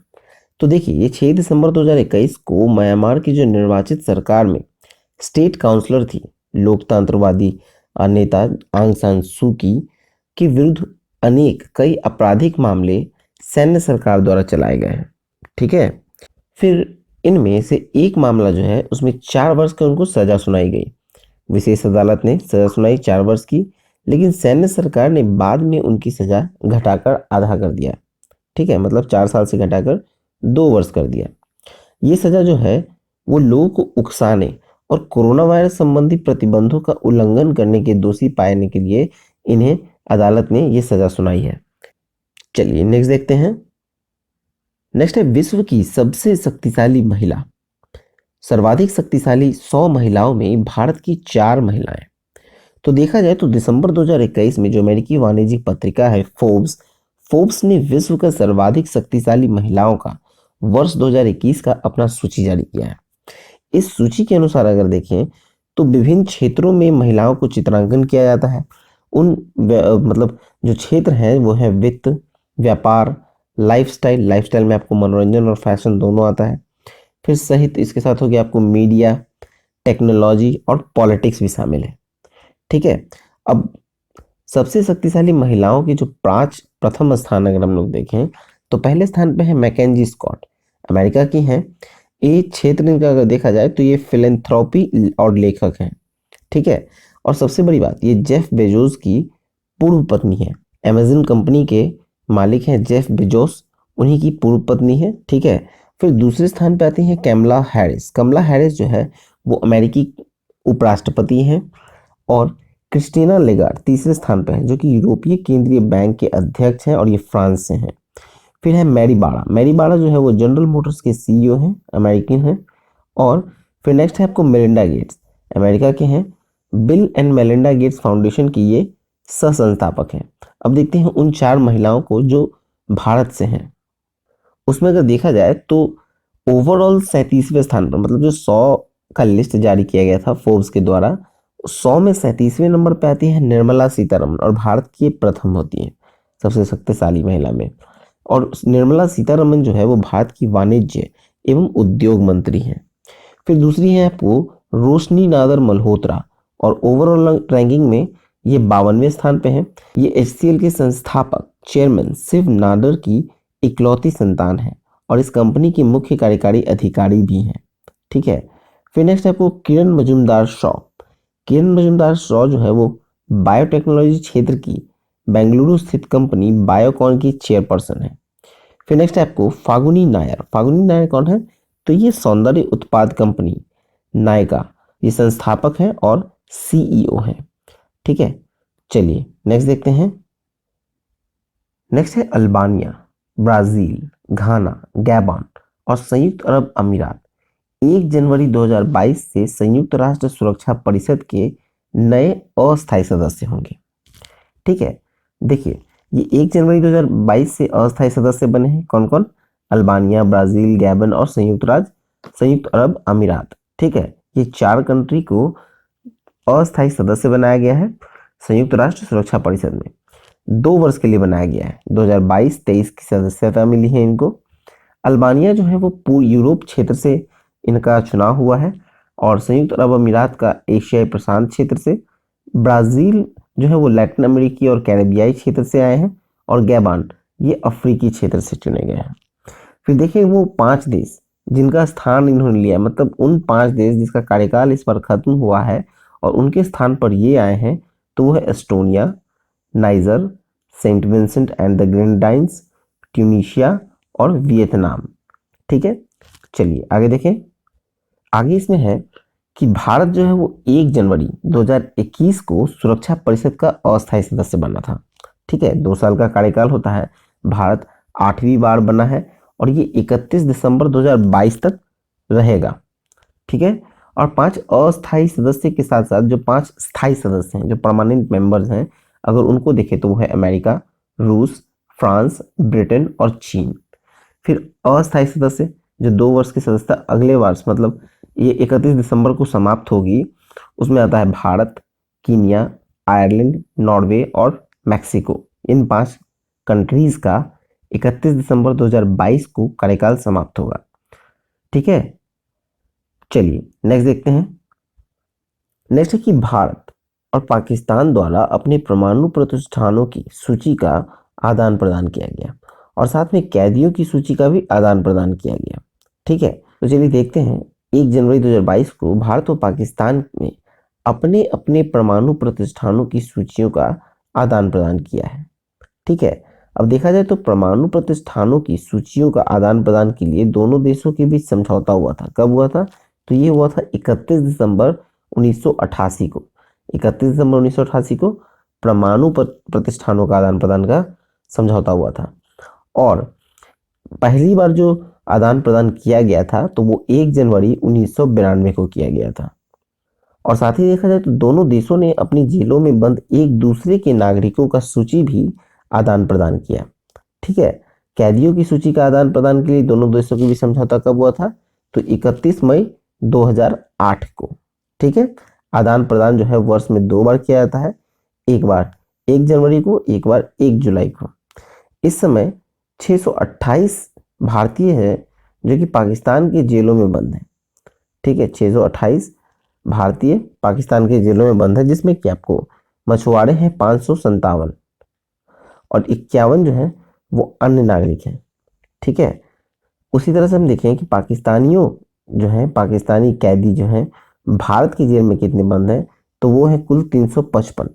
[SPEAKER 1] तो देखिए ये 6 दिसंबर 2021 को म्यांमार की जो निर्वाचित सरकार में स्टेट काउंसलर थी, लोकतंत्रवादी नेता आंग सान सू की के विरुद्ध अनेक कई आपराधिक मामले सैन्य सरकार द्वारा चलाए गए हैं। ठीक है, फिर इनमें से एक मामला जो है उसमें 4 वर्ष की उनको सजा सुनाई गई। विशेष अदालत ने सजा सुनाई 4 वर्ष की, लेकिन सैन्य सरकार ने बाद में उनकी सजा घटाकर आधा कर दिया। ठीक है, मतलब 4 साल से घटाकर 2 वर्ष कर दिया। ये सजा जो है वो लोगों को उकसाने और कोरोना वायरस संबंधी प्रतिबंधों का उल्लंघन करने के दोषी पाने के लिए इन्हें अदालत ने ये सजा सुनाई है। चलिए नेक्स्ट देखते हैं। नेक्स्ट है विश्व की सबसे शक्तिशाली महिला। सर्वाधिक शक्तिशाली 100 महिलाओं में भारत की 4 महिलाएं। तो देखा जाए तो दिसंबर 2021 में जो अमेरिकी वाणिज्यिक पत्रिका है फोर्ब्स ने विश्व का सर्वाधिक शक्तिशाली महिलाओं का वर्ष 2021 का अपना सूची जारी किया है। इस सूची के अनुसार अगर देखें तो विभिन्न क्षेत्रों में महिलाओं को चित्रांकन किया जाता है। मतलब जो क्षेत्र हैं वो है वित्त, व्यापार, लाइफस्टाइल में आपको मनोरंजन और फैशन दोनों आता है। फिर सहित इसके साथ हो गया आपको मीडिया, टेक्नोलॉजी और पॉलिटिक्स भी शामिल है। ठीक है, अब सबसे शक्तिशाली महिलाओं की जो 5 प्रथम स्थान अगर हम लोग देखें तो पहले स्थान पे है मैकेंजी स्कॉट, अमेरिका की हैं। ये क्षेत्र इनका अगर देखा जाए तो ये फिलेंथ्रोपी और लेखक हैं। ठीक है, और सबसे बड़ी बात ये जेफ बेजोस की पूर्व पत्नी है। अमेज़न कंपनी के मालिक हैं जेफ बेजोस, उन्हीं की पूर्व पत्नी है। ठीक है, फिर दूसरे स्थान पे आती हैं कमला हैरिस जो है वो अमेरिकी उपराष्ट्रपति हैं। और क्रिस्टीना लेगार्ड तीसरे स्थान पर है जो कि यूरोपीय केंद्रीय बैंक के अध्यक्ष हैं और ये फ्रांस से हैं। फिर है मैरी बाड़ा जो है वो जनरल मोटर्स के सीईओ हैं, अमेरिकन हैं। और फिर नेक्स्ट है आपको मेलिंडा गेट्स, अमेरिका के हैं। Bill and Melinda Gates foundation की ये सह संस्थापक हैं। अब देखते हैं उन 4 महिलाओं को जो भारत से हैं। उसमें अगर देखा जाए तो ओवरऑल 37वें स्थान पर, मतलब जो 100 का लिस्ट जारी किया गया था फोर्ब्स के द्वारा, 100 में 37वें नंबर पे आती है निर्मला सीतारमण और भारत की प्रथम होती है सबसे शक्तिशाली महिला में। और निर्मला सीतारमण जो है वो भारत की वाणिज्य एवं उद्योग मंत्री हैं। फिर दूसरी है आपको रोशनी नादर मल्होत्रा और ओवरऑल रैंकिंग में ये 52वें स्थान पे हैं। ये एचसीएल के संस्थापक चेयरमैन शिव नाडर की इकलौती संतान है और इस कंपनी की मुख्य कार्यकारी अधिकारी भी हैं। ठीक है, फिर नेक्स्ट आपको किरण मजूमदार शॉ जो है वो बायोटेक्नोलॉजी क्षेत्र की बेंगलुरु स्थित कंपनी बायोकॉन की चेयरपर्सन है। फिर नेक्स्ट है आपको फागुनी नायर कौन है? तो ये सौंदर्य उत्पाद कंपनी नायका ये संस्थापक है और सीईओ है। ठीक है, चलिए नेक्स्ट देखते हैं। नेक्स्ट है अल्बानिया, ब्राजील, घाना, गैबन और संयुक्त अरब अमीरात 1 जनवरी 2022 से संयुक्त राष्ट्र सुरक्षा परिषद के नए अस्थायी सदस्य होंगे। ठीक है, देखिए ये 1 जनवरी 2022 से अस्थायी सदस्य बने हैं कौन कौन? अल्बानिया, ब्राजील, गैबन और संयुक्त अरब अमीरात। ठीक है, ये 4 कंट्री को अस्थायी सदस्य बनाया गया है संयुक्त राष्ट्र सुरक्षा परिषद में। 2 वर्ष के लिए बनाया गया है। 2022-23 की सदस्यता मिली है इनको। अल्बानिया जो है वो पूर्व यूरोप क्षेत्र से इनका चुनाव हुआ है और संयुक्त अरब अमीरात का एशियाई प्रशांत क्षेत्र से। ब्राजील जो है वो लैटिन अमेरिकी और कैरेबियाई क्षेत्र से आए हैं और गैबान ये अफ्रीकी क्षेत्र से चुने गए हैं। फिर देखिए वो 5 देश जिनका स्थान इन्होंने लिया, मतलब उन 5 देश जिसका कार्यकाल इस पर खत्म हुआ है और उनके स्थान पर ये आए हैं, तो वो है Estonia, Niger, Saint Vincent and the Grenadines, Tunisia और वियतनाम। ठीक है, चलिए आगे देखें। आगे इसमें है कि भारत जो है वो 1 जनवरी 2021 को सुरक्षा परिषद का अस्थायी सदस्य बना था। ठीक है, 2 साल का कार्यकाल होता है। भारत 8वीं बार बना है और ये 31 दिसंबर 2022 तक रहेगा। ठीक है, और 5 अस्थायी सदस्य के साथ साथ जो 5 स्थायी सदस्य हैं, जो परमानेंट मेंबर्स हैं, अगर उनको देखें तो वो है अमेरिका, रूस, फ्रांस, ब्रिटेन और चीन। फिर अस्थायी सदस्य जो 2 वर्ष की सदस्यता अगले वर्ष मतलब ये 31 दिसंबर को समाप्त होगी, उसमें आता है भारत, कीनिया, आयरलैंड, नॉर्वे और मैक्सिको। इन 5 कंट्रीज का 31 दिसंबर 2022 को कार्यकाल समाप्त होगा। ठीक है, चलिए नेक्स्ट देखते हैं। नेक्स्ट है कि भारत और पाकिस्तान द्वारा अपने परमाणु प्रतिष्ठानों की सूची का आदान प्रदान किया गया और साथ में कैदियों की सूची का भी आदान प्रदान किया गया। ठीक है, तो चलिए देखते हैं। 1 जनवरी 2022 को भारत और पाकिस्तान में अपने अपने परमाणु प्रतिष्ठानों की सूचियों का आदान प्रदान किया है। ठीक है, अब देखा जाए तो परमाणु प्रतिष्ठानों की सूचियों का आदान प्रदान के लिए दोनों देशों के बीच समझौता हुआ था। कब हुआ था? तो ये हुआ था 31 दिसंबर 1988 को। 31 दिसंबर 1988 को परमाणु प्रतिष्ठानों का आदान प्रदान का समझौता हुआ था और पहली बार जो आदान प्रदान किया गया था तो वो 1 जनवरी 1992 को किया गया था। और साथ ही देखा जाए तो दोनों देशों ने अपनी जेलों में बंद एक दूसरे के नागरिकों का सूची भी आदान प्रदान किया। ठीक है, कैदियों की सूची का आदान प्रदान के लिए दोनों देशों के बीच समझौता कब हुआ था? तो 31 मई 2008 को। ठीक है, आदान प्रदान जो है वर्ष में 2 बार किया जाता है, एक बार 1 जनवरी को, एक बार 1 जुलाई को। इस समय 628 भारतीय हैं जो कि पाकिस्तान के जेलों में बंद हैं। ठीक है, 628 भारतीय पाकिस्तान के जेलों में बंद है, जिसमें कि आपको मछुआरे हैं 557 और 51 जो है वो अन्य नागरिक हैं। ठीक है, उसी तरह से हम देखें कि पाकिस्तानियों जो हैं, पाकिस्तानी कैदी जो हैं भारत की जेल में कितने बंद हैं, तो वो है कुल 355,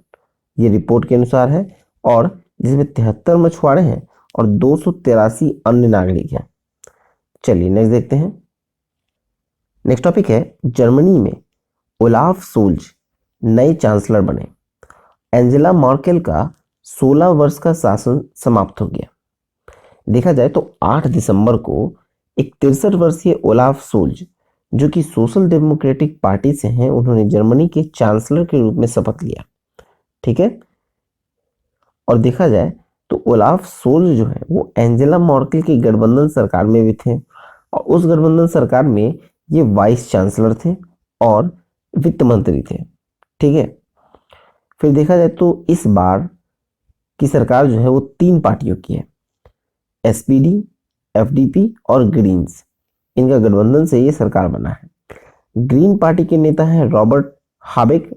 [SPEAKER 1] ये रिपोर्ट के अनुसार है, और जिसमें 73 मछुआरे हैं और 283 अन्य नागरिक हैं। चलिए नेक्स्ट देखते हैं। नेक्स्ट टॉपिक है जर्मनी में ओलाफ सोल्ज नए चांसलर बने। एंजेला मर्केल का 16 वर्ष का शासन समाप्त हो गया। देखा जाए तो 8 दिसंबर को एक 63 वर्षीय ओलाफ सोल्ज जो कि सोशल डेमोक्रेटिक पार्टी से हैं, उन्होंने जर्मनी के चांसलर के रूप में शपथ लिया। ठीक है, और देखा जाए तो ओलाफ सोल्ज जो है वो एंजेला मर्केल की गठबंधन सरकार में भी थे और उस गठबंधन सरकार में ये वाइस चांसलर थे और वित्त मंत्री थे। ठीक है, फिर देखा जाए तो इस बार की सरकार जो है वो 3 पार्टियों की है, एसपीडी, एफडीपी और ग्रीन्स। इनका गठबंधन से ये सरकार बना है। ग्रीन पार्टी के नेता हैं रॉबर्ट हाबेक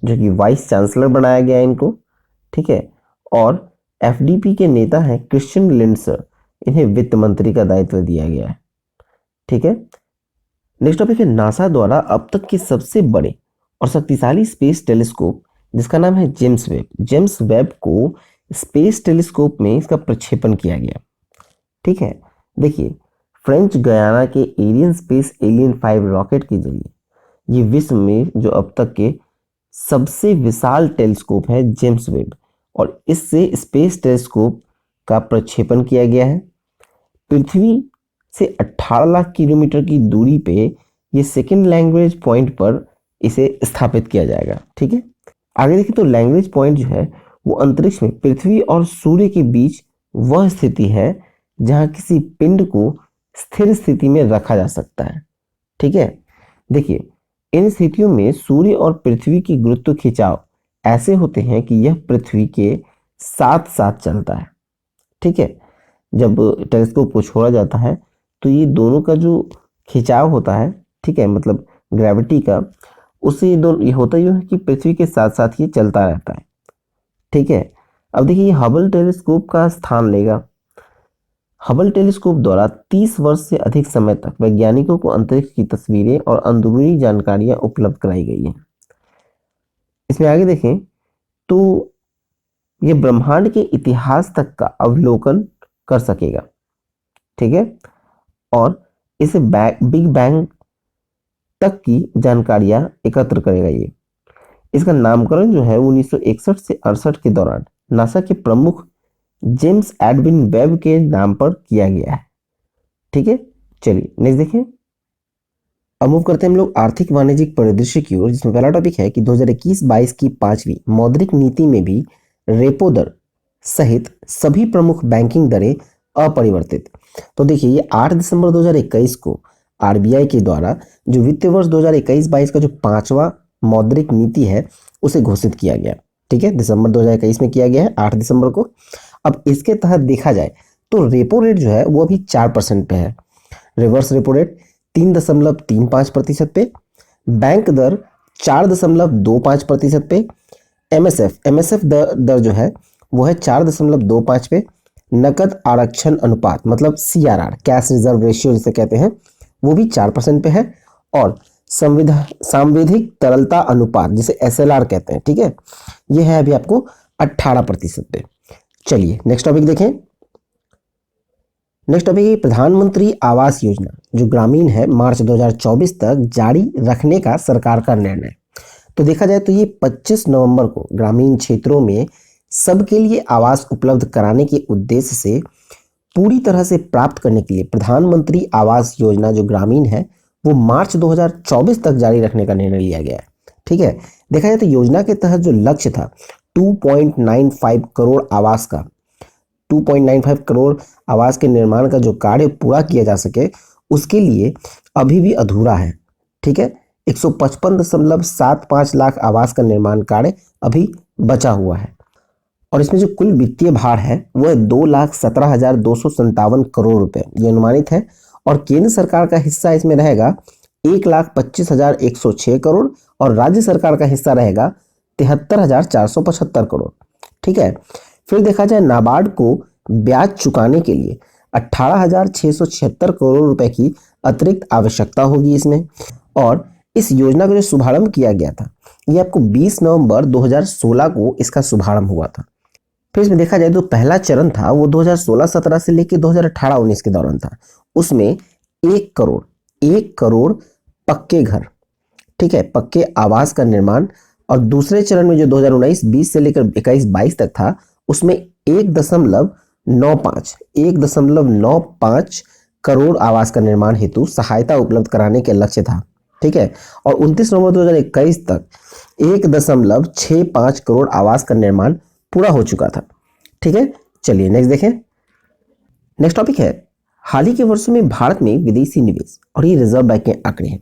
[SPEAKER 1] जो कि वाइस चांसलर बनाया गया है इनको। ठीक है, और एफडीपी के नेता हैं क्रिश्चियन लिंडसर, इन्हें वित्त मंत्री का दायित्व दिया गया है। ठीक है, नेक्स्ट टॉपिक है नासा द्वारा अब तक के सबसे बड़े और शक्तिशाली स्पेस टेलीस्कोप जिसका नाम है जेम्स वेब। जेम्स वेब को स्पेस टेलीस्कोप में इसका प्रक्षेपण किया गया। ठीक है, देखिए फ्रेंच गयाना के एरियन स्पेस एलियन 5 रॉकेट के जरिए ये विश्व में जो अब तक के सबसे विशाल टेलीस्कोप है जेम्स वेब, और इससे स्पेस टेलीस्कोप का प्रक्षेपण किया गया है। पृथ्वी से 18 लाख किलोमीटर की दूरी पे ये सेकेंड लैंग्वेज पॉइंट पर इसे स्थापित किया जाएगा। ठीक है, आगे देखिए तो लैंग्वेज पॉइंट जो है वो अंतरिक्ष में पृथ्वी और सूर्य के बीच वह स्थिति है जहां किसी पिंड को स्थिर स्थिति में रखा जा सकता है। ठीक है, देखिए इन स्थितियों में सूर्य और पृथ्वी की गुरुत्व खिंचाव ऐसे होते हैं कि यह पृथ्वी के साथ साथ चलता है। ठीक है, जब टेलीस्कोप को छोड़ा जाता है तो ये दोनों का जो खिंचाव होता है, ठीक है, मतलब ग्रेविटी का, उससे ये होता ही है कि पृथ्वी के साथ साथ ये चलता रहता है। ठीक है, अब देखिए हबल टेलीस्कोप का स्थान लेगा। हबल टेलीस्कोप द्वारा 30 वर्ष से अधिक समय तक वैज्ञानिकों को अंतरिक्ष की तस्वीरें और अंदरूनी जानकारियां उपलब्ध कराई गई हैं। इसमें आगे देखें तो ये ब्रह्मांड के इतिहास तक का अवलोकन कर सकेगा। ठीक है, और इसे बिग बैंग तक की जानकारियां एकत्र करेगा। ये इसका नामकरण जो है 1961 से 68 के दौरान नासा के प्रमुख जेम्स एडविन वेब के नाम पर किया गया है। ठीक है, चलिए नेक्स्ट देखें। अब मूव करते हैं हम लोग आर्थिक वाणिज्यिक परिदृश्य की ओर, जिसमें पहला टॉपिक है कि 2021-22 की 5वीं मौद्रिक नीति में भी रेपो दर सहित सभी प्रमुख बैंकिंग दरें अपरिवर्तित। तो देखिए ये 8 दिसंबर 2021 को आरबीआई के द्वारा जो वित्तीय वर्ष 2021-22 का जो पांचवा मौद्रिक नीति है उसे घोषित किया गया। ठीक है, दिसंबर 2021 में किया गया है 8 दिसंबर को। अब इसके तहत देखा जाए तो रेपो रेट जो है वो अभी 4% पे है, रिवर्स रेपो रेट 3.35% पे, बैंक दर 4.25% पे, एमएसएफ दर जो है वो है 4.25 पे, नकद आरक्षण अनुपात मतलब सीआरआर कैश रिजर्व रेशियो जिसे कहते हैं वो भी 4% पे है, और सांविधिक तरलता अनुपात जिसे एसएलआर कहते हैं, ठीक है, ये है अभी आपको 18% पे। चलिए नेक्स्ट टॉपिक देखें। नेक्स्ट टॉपिक है प्रधानमंत्री आवास योजना जो ग्रामीण है मार्च 2024 तक जारी रखने का सरकार का निर्णय। तो देखा जाए तो ये 25 नवंबर को ग्रामीण क्षेत्रों में सबके लिए आवास उपलब्ध कराने के उद्देश्य से पूरी तरह से प्राप्त करने के लिए प्रधानमंत्री आवास योजना जो ग्रामीण है वो मार्च 2024 तक जारी रखने का निर्णय लिया गया है। ठीक है, देखा जाए तो योजना के तहत जो लक्ष्य था 2.95 करोड़ आवास का, 2.95 करोड़ आवास के निर्माण का जो कार्य पूरा किया जा सके उसके लिए अभी भी अधूरा है। ठीक है, 155.75 लाख आवास का निर्माण कार्य अभी बचा हुआ है, और इसमें जो कुल वित्तीय भार है वो है 2,17,257 करोड़ रुपए ये अनुमानित है, और केंद्र सरकार का हिस्सा इसमें रहेगा 1,25,106 करोड़, और राज्य सरकार का हिस्सा रहेगा 73,475 करोड़। ठीक है, फिर देखा जाए नाबार्ड को ब्याज चुकाने के लिए 18,676 करोड़ रुपए की अतिरिक्त आवश्यकता होगी इसमें, और इस योजना का जो शुभारंभ किया गया था ये आपको 20 नवंबर 2016 को इसका शुभारंभ हुआ था। फिर इसमें देखा जाए तो पहला चरण था वो 2016-17 से लेकर 2018-19 के दौरान था, उसमें 1 करोड़ पक्के घर, ठीक है, पक्के आवास का निर्माण, और दूसरे चरण में जो 2019-20 से लेकर 21-22 तक था उसमें 1.95 करोड़ आवास का निर्माण हेतु सहायता उपलब्ध कराने के लक्ष्य था। ठीक है, और 29 नवंबर 2021 तक 1.65 करोड़ आवास का निर्माण पूरा हो चुका था। ठीक है, चलिए नेक्स्ट देखें। नेक्स्ट टॉपिक है हाल ही के वर्षों में भारत में विदेशी निवेश, और ये रिजर्व बैंक के आंकड़े हैं।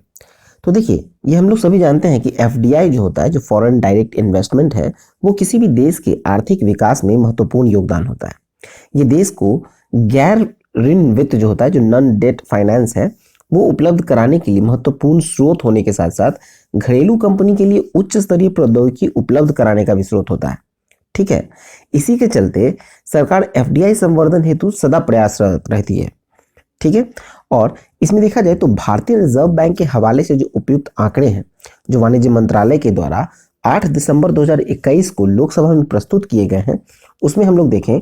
[SPEAKER 1] तो देखिए ये हम लोग सभी जानते हैं कि एफडीआई जो होता है, जो फॉरेन डायरेक्ट इन्वेस्टमेंट है, वो किसी भी देश के आर्थिक विकास में महत्वपूर्ण योगदान होता है। ये देश को गैर ऋण वित्त जो होता है, जो नॉन डेट फाइनेंस है, वो उपलब्ध कराने के लिए महत्वपूर्ण स्रोत होने के साथ साथ घरेलू कंपनी के लिए उच्च स्तरीय प्रौद्योगिकी उपलब्ध कराने का भी स्रोत होता है। ठीक है, इसी के चलते सरकार एफडीआई संवर्धन हेतु सदा प्रयासरत रहती है। ठीक है, और इसमें देखा जाए तो भारतीय रिजर्व बैंक के हवाले से जो उपयुक्त आंकड़े हैं जो वाणिज्य मंत्रालय के द्वारा 8 दिसंबर 2021 को लोकसभा में प्रस्तुत किए गए हैं, उसमें हम लोग देखें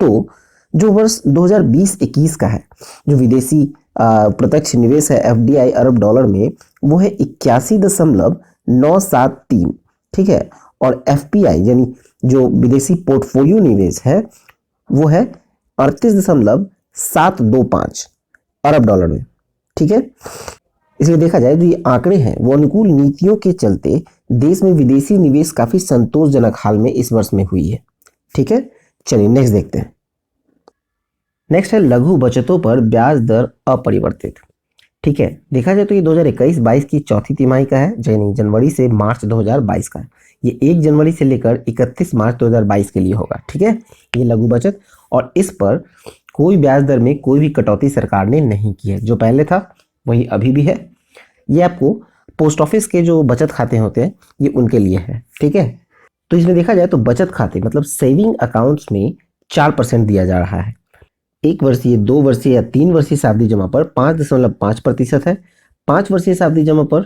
[SPEAKER 1] तो जो वर्ष 2020-21 का है, जो विदेशी प्रत्यक्ष निवेश है एफडीआई अरब डॉलर में, वो है 81.973। ठीक है, और एफपीआई यानी जो विदेशी पोर्टफोलियो निवेश है वो है 38.725 अरब डॉलर में। ठीक है, इसलिए देखा जाए तो ये आंकड़े हैं वो अनुकूल नीतियों के चलते देश में विदेशी निवेश काफी संतोषजनक हाल में इस वर्ष में हुई है। ठीक है, चलिए नेक्स्ट देखते हैं। नेक्स्ट है लघु बचतों पर ब्याज दर अपरिवर्तित। ठीक है, देखा जाए तो ये 2021-22 की चौथी तिमाही का है, यानी जनवरी से मार्च 2022 का है। ये 1 जनवरी से लेकर 31 मार्च 2022 के लिए होगा। ठीक है, ये लघु बचत, और इस पर कोई ब्याज दर में कोई भी कटौती सरकार ने नहीं की है, जो पहले था वही अभी भी है। ये आपको पोस्ट ऑफिस के जो बचत खाते होते हैं ये उनके लिए है। ठीक है, तो इसमें देखा जाए तो बचत खाते मतलब सेविंग अकाउंट्स में 4% दिया जा रहा है। 1 वर्षीय, 2 वर्षीय या 3 वर्षीय सावधि जमा पर 5.5% है, 5 वर्षीय सावधि जमा पर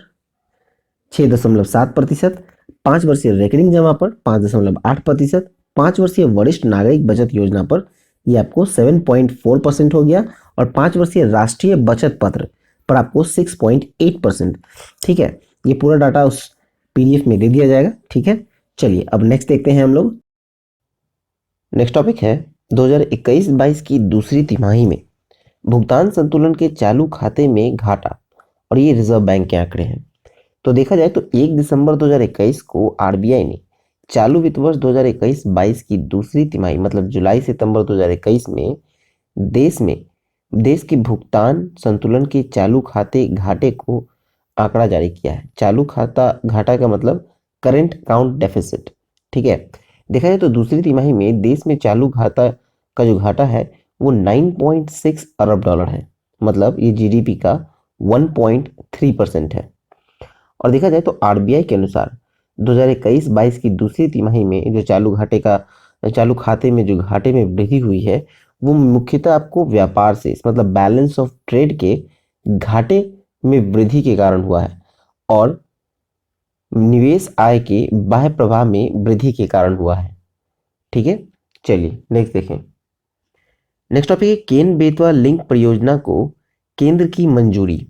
[SPEAKER 1] 6.7%, 5 वर्षीय रेकरिंग जमा पर 5.8%, 5 वर्षीय वरिष्ठ नागरिक बचत योजना पर ये आपको 7.4% हो गया, और 5 वर्षीय राष्ट्रीय बचत पत्र पर आपको 6.8%। ठीक है, ये पूरा डाटा उस पीडीएफ में दे दिया जाएगा। ठीक है, चलिए अब नेक्स्ट देखते हैं हम लोग। नेक्स्ट टॉपिक है 2021-22 की दूसरी तिमाही में भुगतान संतुलन के चालू खाते में घाटा, और ये रिजर्व बैंक के आंकड़े हैं। तो देखा जाए तो 1 दिसंबर 2021 को आरबीआई ने चालू वित्त वर्ष 2021-22 की दूसरी तिमाही मतलब जुलाई सितंबर 2021 में देश में देश के भुगतान संतुलन के चालू खाते घाटे को आंकड़ा जारी किया है। चालू खाता घाटा का मतलब करेंट अकाउंट डेफिसिट। ठीक है, देखा जाए तो दूसरी तिमाही में देश में चालू खाता का जो घाटा है वो 9.6 अरब डॉलर है, मतलब ये जीडीपी का 1.3% है। और देखा जाए तो आरबीआई के अनुसार 2021-22 की दूसरी तिमाही में जो चालू खाते में जो घाटे में वृद्धि हुई है वो मुख्यतः आपको व्यापार से मतलब बैलेंस ऑफ ट्रेड के घाटे में वृद्धि के कारण हुआ है और निवेश आय के बाह्य प्रवाह में वृद्धि के कारण हुआ है। ठीक है, चलिए नेक्स्ट देखें। नेक्स्ट टॉपिक है केन बेतवा लिंक परियोजना को केंद्र की मंजूरी।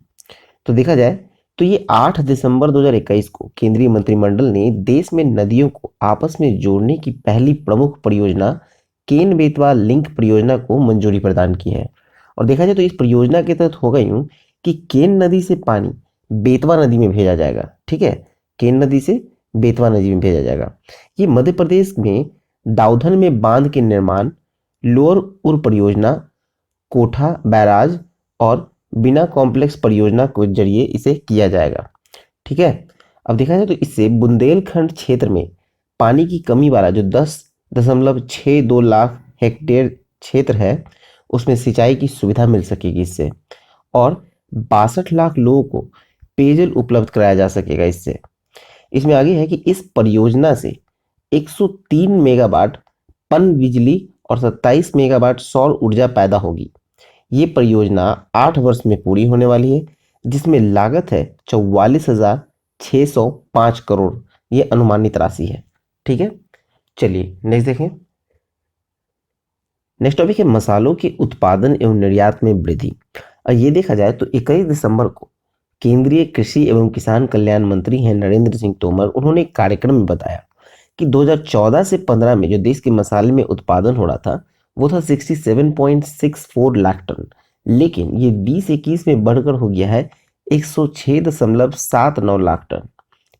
[SPEAKER 1] तो देखा जाए तो ये 8 दिसंबर 2021 को केंद्रीय मंत्रिमंडल ने देश में नदियों को आपस में जोड़ने की पहली प्रमुख परियोजना केन बेतवा लिंक परियोजना को मंजूरी प्रदान की है। और देखा जाए तो इस परियोजना के तहत होगा यूं कि केन नदी से पानी बेतवा नदी में भेजा जाएगा। ठीक है, केन नदी से बेतवा नदी में भेजा जाएगा। ये मध्य प्रदेश में दाऊधन में बांध के निर्माण, लोअर उर परियोजना, कोठा बैराज और बिना कॉम्प्लेक्स परियोजना के जरिए इसे किया जाएगा। ठीक है, अब देखा जाए तो इससे बुंदेलखंड क्षेत्र में पानी की कमी वाला जो 10.62 लाख हेक्टेयर क्षेत्र है उसमें सिंचाई की सुविधा मिल सकेगी इससे, और 62 लाख लोगों को पेयजल उपलब्ध कराया जा सकेगा इससे। इसमें आगे है कि इस परियोजना से 103 मेगावाट पन बिजली और 27 मेगावाट सौर ऊर्जा पैदा होगी। ये परियोजना 8 वर्ष में पूरी होने वाली है जिसमें लागत है 44,605 करोड़। ये अनुमानित राशि है। ठीक है, चलिए नेक्स्ट देखें। नेक्स्ट टॉपिक है मसालों के उत्पादन एवं निर्यात में वृद्धि। और ये देखा जाए तो 21 दिसंबर को केंद्रीय कृषि एवं किसान कल्याण मंत्री हैं नरेंद्र सिंह तोमर, उन्होंने एक कार्यक्रम में बताया कि 2014 से 15 में जो देश के मसाले में उत्पादन हो रहा था वो था 67.64 लाख टन, लेकिन ये 2021 में बढ़कर हो गया है 106.79 लाख टन।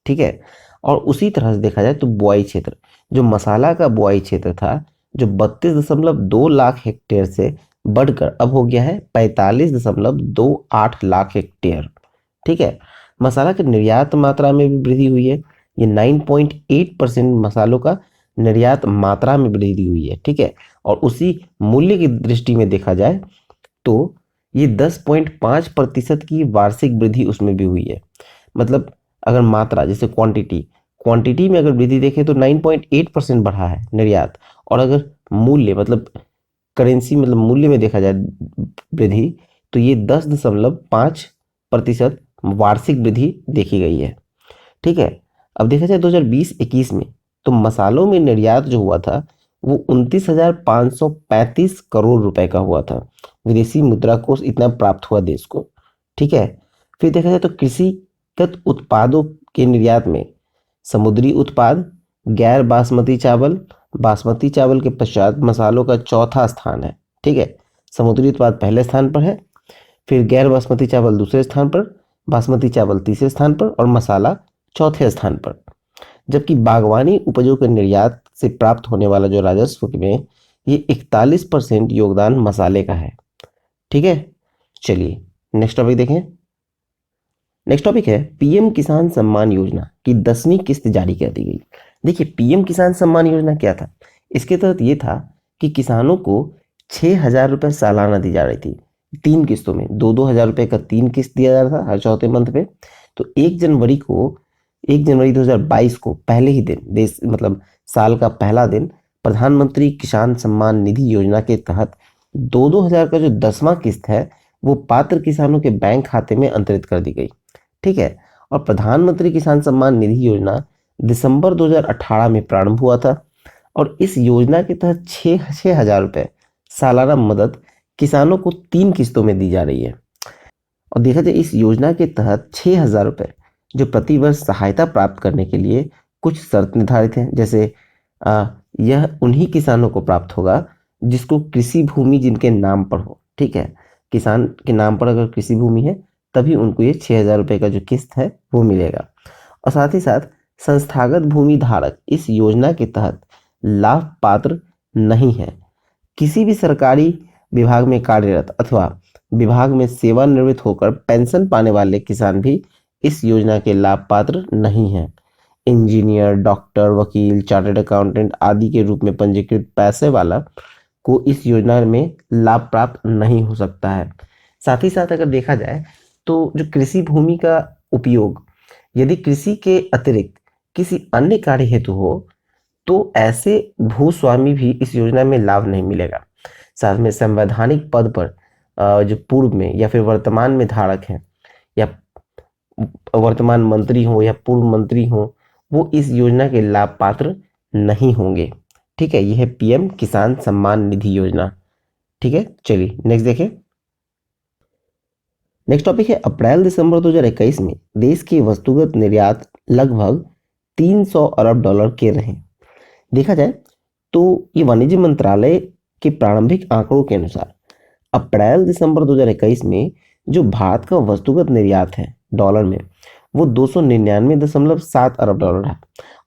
[SPEAKER 1] ठीक है, और उसी तरह से देखा जाए तो बुआई क्षेत्र, जो मसाला का बुआई क्षेत्र था जो 32.2 लाख हेक्टेयर से बढ़कर अब हो गया है 45.28 लाख हेक्टेयर। ठीक है, मसाला के निर्यात मात्रा में भी वृद्धि हुई है। ये 9.8% मसालों का निर्यात मात्रा में वृद्धि हुई है। ठीक है, और उसी मूल्य की दृष्टि में देखा जाए तो ये 10.5% की वार्षिक वृद्धि उसमें भी हुई है। मतलब अगर मात्रा जैसे क्वांटिटी में अगर वृद्धि देखें तो 9.8% बढ़ा है निर्यात, और अगर मूल्य मतलब करेंसी मतलब मूल्य में देखा जाए वृद्धि तो ये 10.5% वार्षिक वृद्धि देखी गई है। ठीक है, अब देखा जाए 2020-21 में तो मसालों में निर्यात जो हुआ था वो 29,535 करोड़ रुपए का हुआ था। विदेशी मुद्रा कोष इतना प्राप्त हुआ देश को। ठीक है, फिर देखा जाए तो कृषिगत उत्पादों के निर्यात में समुद्री उत्पाद, गैर बासमती चावल, बासमती चावल के पश्चात मसालों का चौथा स्थान है। ठीक है, समुद्री उत्पाद पहले स्थान पर है, फिर गैर बासमती चावल दूसरे स्थान पर, बासमती चावल तीसरे स्थान पर और मसाला चौथे स्थान पर। जबकि बागवानी उपजों के निर्यात से प्राप्त होने वाला जो राजस्व में ये 41% योगदान मसाले का है। ठीक है, चलिए नेक्स्ट टॉपिक देखें। नेक्स्ट टॉपिक है पीएम किसान सम्मान योजना की 10वीं किस्त जारी कर दी गई। देखिए पीएम किसान सम्मान योजना क्या था, इसके तहत ये था कि किसानों को 6,000 रुपये सालाना दी जा रही थी 3 किस्तों में, 2-2 हज़ार रुपये का 3 किस्त दिया जा रहा था हर चौथे मंथ पे। तो 1 जनवरी 2022 को पहले ही दिन देश मतलब साल का पहला दिन प्रधानमंत्री किसान सम्मान निधि योजना के तहत 2-2 हज़ार का जो 10वां किस्त है वो पात्र किसानों के बैंक खाते में अंतरित कर दी गई। ठीक है, और प्रधानमंत्री किसान सम्मान निधि योजना दिसंबर 2018 में प्रारंभ हुआ था और इस योजना के तहत 6,000 रुपये सालाना मदद किसानों को 3 किस्तों में दी जा रही है। और देखा जाए इस योजना के तहत 6,000 रुपये जो प्रतिवर्ष सहायता प्राप्त करने के लिए कुछ शर्त निर्धारित हैं, जैसे यह उन्हीं किसानों को प्राप्त होगा जिसको कृषि भूमि जिनके नाम पर हो। ठीक है, किसान के नाम पर अगर कृषि भूमि है तभी उनको ये 6,000 रुपये का जो किस्त है वो मिलेगा। और साथ ही साथ संस्थागत भूमि धारक इस योजना के तहत लाभ पात्र नहीं है। किसी भी सरकारी विभाग में कार्यरत अथवा विभाग में सेवानिवृत्त होकर पेंशन पाने वाले किसान भी इस योजना के लाभ पात्र नहीं हैं। इंजीनियर, डॉक्टर, वकील, चार्टर्ड अकाउंटेंट आदि के रूप में पंजीकृत पैसे वाला को इस योजना में लाभ प्राप्त नहीं हो सकता है। साथ ही साथ अगर देखा जाए तो जो कृषि भूमि का उपयोग यदि कृषि के अतिरिक्त किसी अन्य कार्य हेतु हो तो ऐसे भूस्वामी भी इस योजना में लाभ नहीं मिलेगा। साथ में संवैधानिक पद पर जो पूर्व में या फिर वर्तमान में धारक हैं या वर्तमान मंत्री हो या पूर्व मंत्री हो, वो इस योजना के लाभ पात्र नहीं होंगे। ठीक है, यह है पीएम किसान सम्मान निधि योजना। ठीक है, चलिए नेक्स्ट देखें। नेक्स्ट टॉपिक है अप्रैल दिसंबर 2021 में देश के वस्तुगत निर्यात लगभग 300 अरब डॉलर के रहे। देखा जाए तो ये वाणिज्य मंत्रालय के प्रारंभिक आंकड़ों के अनुसार अप्रैल दिसंबर 2021 में जो भारत का वस्तुगत निर्यात है डॉलर में वो 299.7 अरब डॉलर है।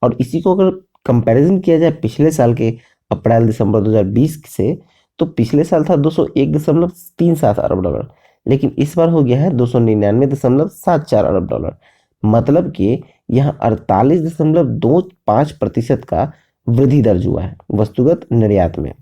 [SPEAKER 1] और इसी को अगर कंपैरिजन किया जाए पिछले साल के अप्रैल दिसंबर 2020 से तो पिछले साल था 201.37 अरब डॉलर, लेकिन इस बार हो गया है 299.74 अरब डॉलर। मतलब कि यहाँ 48.25% का वृद्धि दर्ज हुआ है वस्तुगत निर्यात में।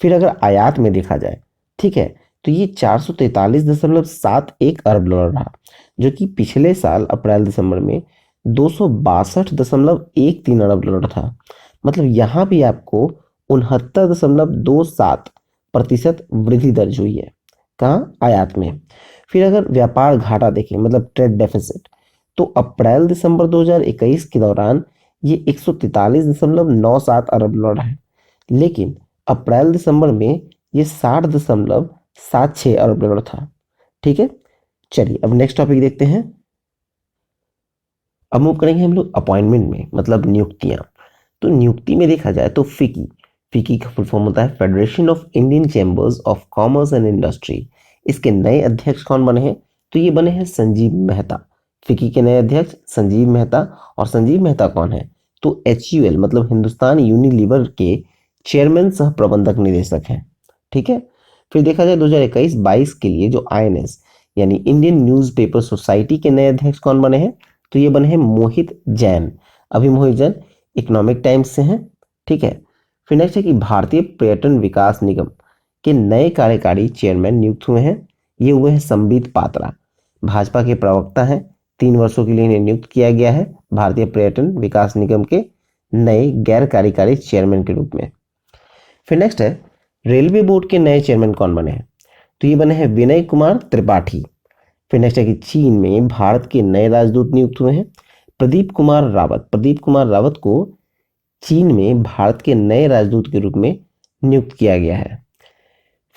[SPEAKER 1] फिर अगर आयात में देखा जाए, ठीक है, तो ये 443.71 अरब डॉलर रहा, जो कि पिछले साल अप्रैल दिसंबर में 262.13 अरब डॉलर था। मतलब यहाँ भी आपको 69.27% वृद्धि दर्ज हुई है। कहाँ? आयात में। फिर अगर व्यापार घाटा देखें, मतलब ट्रेड डेफिसिट, तो अप्रैल दिसंबर 2021 के दौरान ये 143.97 अरब डॉलर है, लेकिन अप्रैल दिसंबर में ये 60.76 अरब डॉलर था। ठीक है, चलिए अब नेक्स्ट टॉपिक देखते हैं। अब मूव करेंगे हम लोग अपॉइंटमेंट में, मतलब नियुक्तियां। तो नियुक्ति में देखा जाए तो फिकी का फुल फॉर्म होता है federation of Indian chambers of commerce and industry. इसके नए अध्यक्ष कौन बने हैं? तो ये बने हैं संजीव मेहता। फिकी के नए अध्यक्ष संजीव मेहता। और संजीव मेहता कौन है? तो HUL मतलब हिंदुस्तान यूनिलीवर के चेयरमैन सह प्रबंधक निदेशक हैं। ठीक है, फिर देखा जाए 2021-22 के लिए जो INS यानी इंडियन न्यूज़पेपर सोसाइटी के नए अध्यक्ष कौन बने हैं? तो ये बने हैं मोहित जैन। अभी मोहित जैन इकोनॉमिक टाइम्स से हैं। ठीक है, फिर नेक्स्ट है कि भारतीय पर्यटन विकास निगम के नए कार्यकारी चेयरमैन नियुक्त हुए हैं। ये हुए हैं संबित पात्रा, भाजपा के प्रवक्ता हैं। 3 वर्षों के लिए इन्हें नियुक्त किया गया है भारतीय पर्यटन विकास निगम के नए गैर कार्यकारी चेयरमैन के रूप में। फिर नेक्स्ट है रेलवे बोर्ड के नए चेयरमैन कौन बने हैं? तो ये बने हैं विनय कुमार त्रिपाठी। फिर नेक्स्ट है कि चीन में भारत के नए राजदूत नियुक्त हुए हैं प्रदीप कुमार रावत। प्रदीप कुमार रावत को चीन में भारत के नए राजदूत के रूप में नियुक्त किया गया है।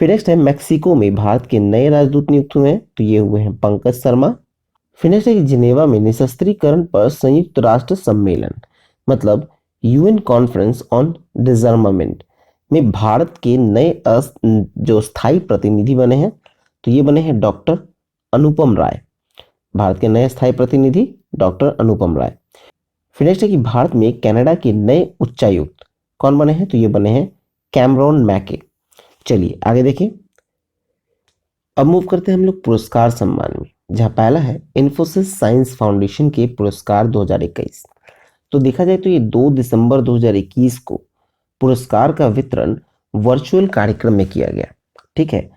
[SPEAKER 1] फिर नेक्स्ट है मैक्सिको में भारत के नए राजदूत नियुक्त हुए हैं, तो ये हुए हैं पंकज शर्मा। फिर नेक्स्ट है कि जिनेवा में निशस्त्रीकरण पर संयुक्त राष्ट्र सम्मेलन मतलब UN कॉन्फ्रेंस ऑन डिसआर्मामेंट में भारत के नए जो स्थायी प्रतिनिधि बने हैं, तो ये बने हैं डॉक्टर अनुपम राय। भारत के नए स्थायी प्रतिनिधि डॉक्टर अनुपम राय। फिर नेक्स्ट है कि भारत में कनाडा के नए उच्चायुक्त कौन बने हैं? तो ये बने हैं कैमरॉन मैके। चलिए आगे देखें। अब मूव करते हैं हम लोग पुरस्कार सम्मान में, जहां पहला है इन्फोसिस साइंस फाउंडेशन के पुरस्कार 2021। तो देखा जाए तो ये 2 दिसंबर 2021 को पुरस्कार का वितरण वर्चुअल कार्यक्रम में किया गया। ठीक है,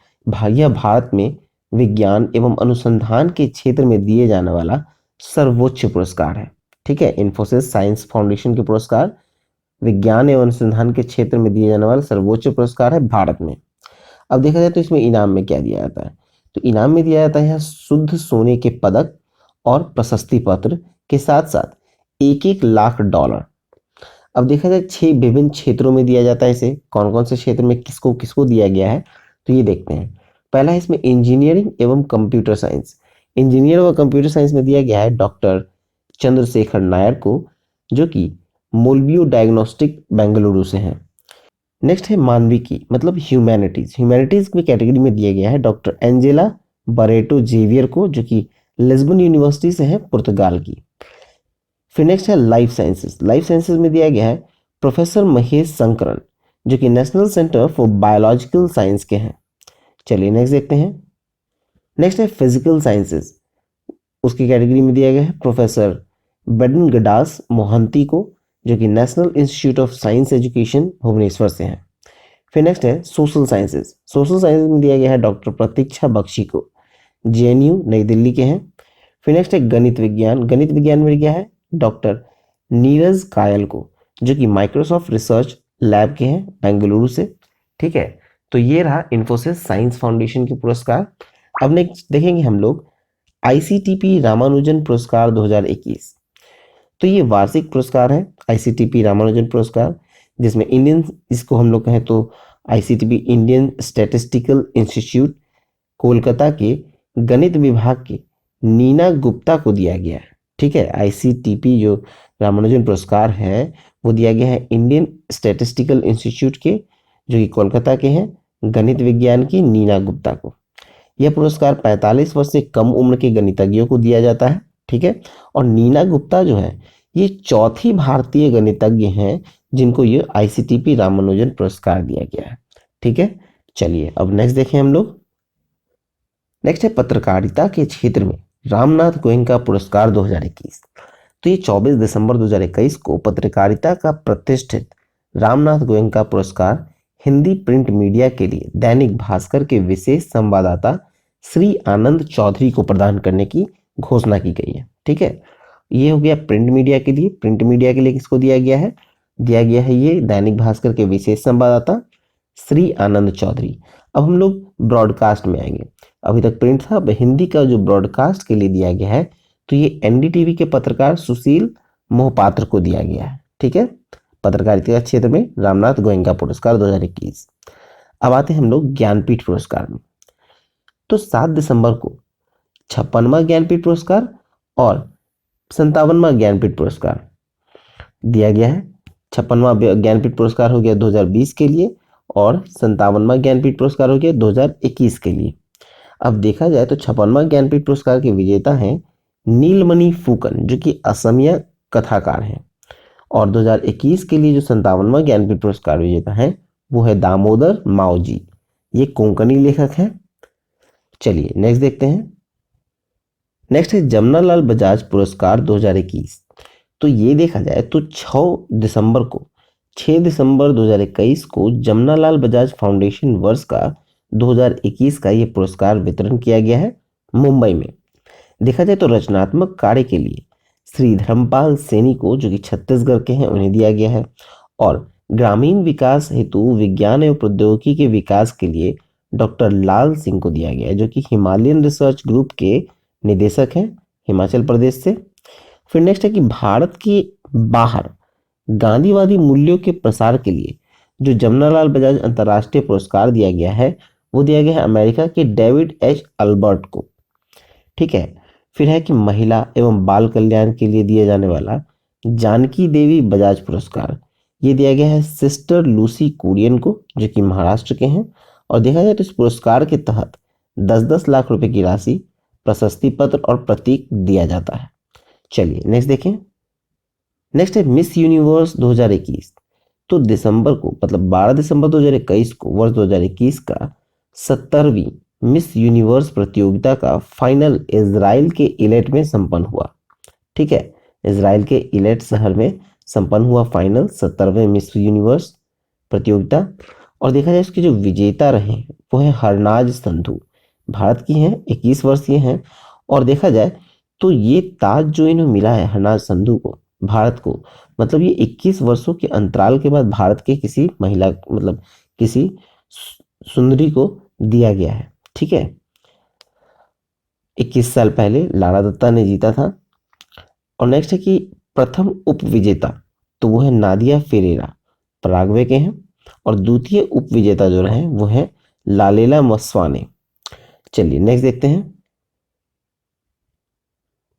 [SPEAKER 1] यह भारत में विज्ञान एवं अनुसंधान के क्षेत्र में दिए जाने वाला सर्वोच्च पुरस्कार है। ठीक है, इन्फोसिस साइंस फाउंडेशन के पुरस्कार विज्ञान एवं अनुसंधान के क्षेत्र में दिए जाने वाला सर्वोच्च पुरस्कार है भारत में। अब देखा जाए तो इसमें इनाम में क्या दिया जाता है? तो इनाम में दिया जाता है यहाँ शुद्ध सोने के पदक और प्रशस्ति पत्र के साथ साथ 1-1 लाख डॉलर। अब देखा जाए 6 विभिन्न क्षेत्रों में दिया जाता है इसे। कौन कौन से क्षेत्र में किसको किसको दिया गया है, तो ये देखते हैं। पहला है इसमें इंजीनियरिंग एवं कंप्यूटर साइंस। इंजीनियर व कंप्यूटर साइंस में दिया गया है डॉक्टर चंद्रशेखर नायर को, जो कि मोल्बियो डायग्नोस्टिक बेंगलुरु से हैं। नेक्स्ट है मानविकी मतलब ह्यूमैनिटीज। ह्यूमैनिटीज की कैटेगरी में दिया गया है डॉक्टर एंजेला बरेटो जेवियर को, जो कि लिस्बन यूनिवर्सिटी से है पुर्तगाल की। फिर नेक्स्ट है लाइफ साइंसेस। लाइफ साइंसेस में दिया गया है प्रोफेसर महेश शंकरन, जो कि national centre for biological science के हैं। चलिए नेक्स्ट देखते हैं। नेक्स्ट है फिजिकल साइंसेज, उसकी कैटेगरी में दिया गया है प्रोफेसर बेडनगडास मोहंती को, जो कि national institute of science education Bhubaneswar से हैं। फिर नेक्स्ट है सोशल साइंसेज, सोशल साइंस में दिया गया है डॉक्टर प्रतीक्षा बख्शी को, जेएनयू नई दिल्ली के हैं। फिर नेक्स्ट है गणित विज्ञान, गणित विज्ञान में गया है डॉक्टर नीरज कायल को, जो कि माइक्रोसॉफ्ट रिसर्च लैब के हैं बेंगलुरु से। ठीक है, तो ये रहा इन्फोसिस साइंस फाउंडेशन के पुरस्कार। अब नेक्स्ट देखेंगे हम लोग आईसीटीपी रामानुजन पुरस्कार 2021। तो ये वार्षिक पुरस्कार है आईसीटीपी रामानुजन पुरस्कार, जिसमें इंडियन, इसको हम लोग कहें तो आईसीटीपी इंडियन स्टैटिस्टिकल इंस्टीट्यूट कोलकाता के गणित विभाग के नीना गुप्ता को दिया गया है। ठीक है, आईसीटीपी जो रामानुजन पुरस्कार है वो दिया गया है इंडियन स्टैटिस्टिकल इंस्टीट्यूट के, जो कि कोलकाता के हैं, गणित विज्ञान की नीना गुप्ता को। यह पुरस्कार 45 वर्ष से कम उम्र के गणितज्ञों को दिया जाता है। ठीक है, और नीना गुप्ता जो है ये चौथी भारतीय गणितज्ञ हैं जिनको ये आईसीटीपी रामानुजन पुरस्कार दिया गया है। ठीक है, चलिए अब नेक्स्ट देखें हम लोग। नेक्स्ट है पत्रकारिता के क्षेत्र में रामनाथ गोयनका पुरस्कार 2021। तो ये 24 दिसंबर 2021 को पत्रकारिता का प्रतिष्ठित रामनाथ गोयनका पुरस्कार हिंदी प्रिंट मीडिया के लिए दैनिक भास्कर के विशेष संवाददाता श्री आनंद चौधरी को प्रदान करने की घोषणा की गई है। ठीक है, ये हो गया प्रिंट मीडिया के लिए। प्रिंट मीडिया के लिए किसको दिया गया है? दिया गया है ये दैनिक भास्कर के विशेष संवाददाता श्री आनंद चौधरी। अब हम लोग ब्रॉडकास्ट में आएंगे। अभी तक प्रिंट था, अब हिंदी का जो ब्रॉडकास्ट के लिए दिया गया है तो ये एनडीटीवी के पत्रकार सुशील मोहपात्र को दिया गया है। ठीक है, पत्रकारिता क्षेत्र में रामनाथ गोयनका पुरस्कार 2021। अब आते हैं हम लोग ज्ञानपीठ पुरस्कार में। तो 7 दिसंबर को 56वां ज्ञानपीठ पुरस्कार और 57वां ज्ञानपीठ पुरस्कार दिया गया है। 56वां ज्ञानपीठ पुरस्कार हो गया 2020 के लिए और 57वां ज्ञानपीठ पुरस्कार हो गया 2021 के लिए। अब देखा जाए तो 56वां ज्ञानपीठ पुरस्कार के विजेता हैं नीलमणि फुकन, जो कि असमिया कथाकार हैं, और 2021 के लिए जो 57वां ज्ञानपीठ पुरस्कार विजेता है वो है दामोदर मावजी, ये कोंकणी लेखक हैं। चलिए नेक्स्ट देखते हैं। नेक्स्ट है जमनालाल बजाज पुरस्कार 2021। तो ये देखा जाए तो 6 दिसंबर 2021 को जमनालाल बजाज फाउंडेशन वर्ष का 2021 का ये पुरस्कार वितरण किया गया है मुंबई में। देखा जाए तो रचनात्मक कार्य के लिए श्री धर्मपाल सैनी को, जो कि छत्तीसगढ़ के हैं, उन्हें दिया गया है, और ग्रामीण विकास हेतु विज्ञान एवं प्रौद्योगिकी के विकास के लिए डॉक्टर लाल सिंह को दिया गया है, जो कि हिमालयन रिसर्च ग्रुप के निदेशक हैं हिमाचल प्रदेश से। फिर नेक्स्ट है कि भारत के बाहर गांधीवादी मूल्यों के प्रसार के लिए जो जमनालाल बजाज अंतर्राष्ट्रीय पुरस्कार दिया गया है वो दिया गया है अमेरिका के डेविड एच अल्बर्ट को। ठीक है, फिर है कि महिला एवं बाल कल्याण के लिए दिया जाने वाला जानकी देवी बजाज पुरस्कार, ये दिया गया है सिस्टर लूसी कुरियन को, जो कि महाराष्ट्र के हैं, और देखा जाए तो इस पुरस्कार के तहत 10-10 लाख रुपए की राशि, प्रशस्ति पत्र और प्रतीक दिया जाता है। चलिए नेक्स्ट देखें। नेक्स्ट है मिस यूनिवर्स 2021। तो दिसंबर को, मतलब 12 दिसंबर 2021 को, वर्ष 2021 का 70वीं मिस यूनिवर्स प्रतियोगिता का फाइनल इजराइल के इलेट में संपन्न हुआ। ठीक है, इजराइल के इलेट शहर में संपन्न हुआ फाइनल 70वें मिस यूनिवर्स प्रतियोगिता। और देखा जाए इसके जो विजेता रहे वो है हरनाज संधू, भारत की हैं, 21 वर्षीय हैं। और देखा जाए तो ये ताज जो इन्हें मिला है हरनाज संधू को, भारत को, मतलब ये 21 वर्षों के अंतराल के बाद भारत के किसी महिला, मतलब किसी सुंदरी को दिया गया है। ठीक है, 21 साल पहले लारा दत्ता ने जीता था। और नेक्स्ट है कि प्रथम उप विजेता तो वो है नादिया फेरेरा, पराग्वे के हैं, और द्वितीय उप विजेता जो रहे वो है लालेला मस्वाने। चलिए नेक्स्ट देखते हैं।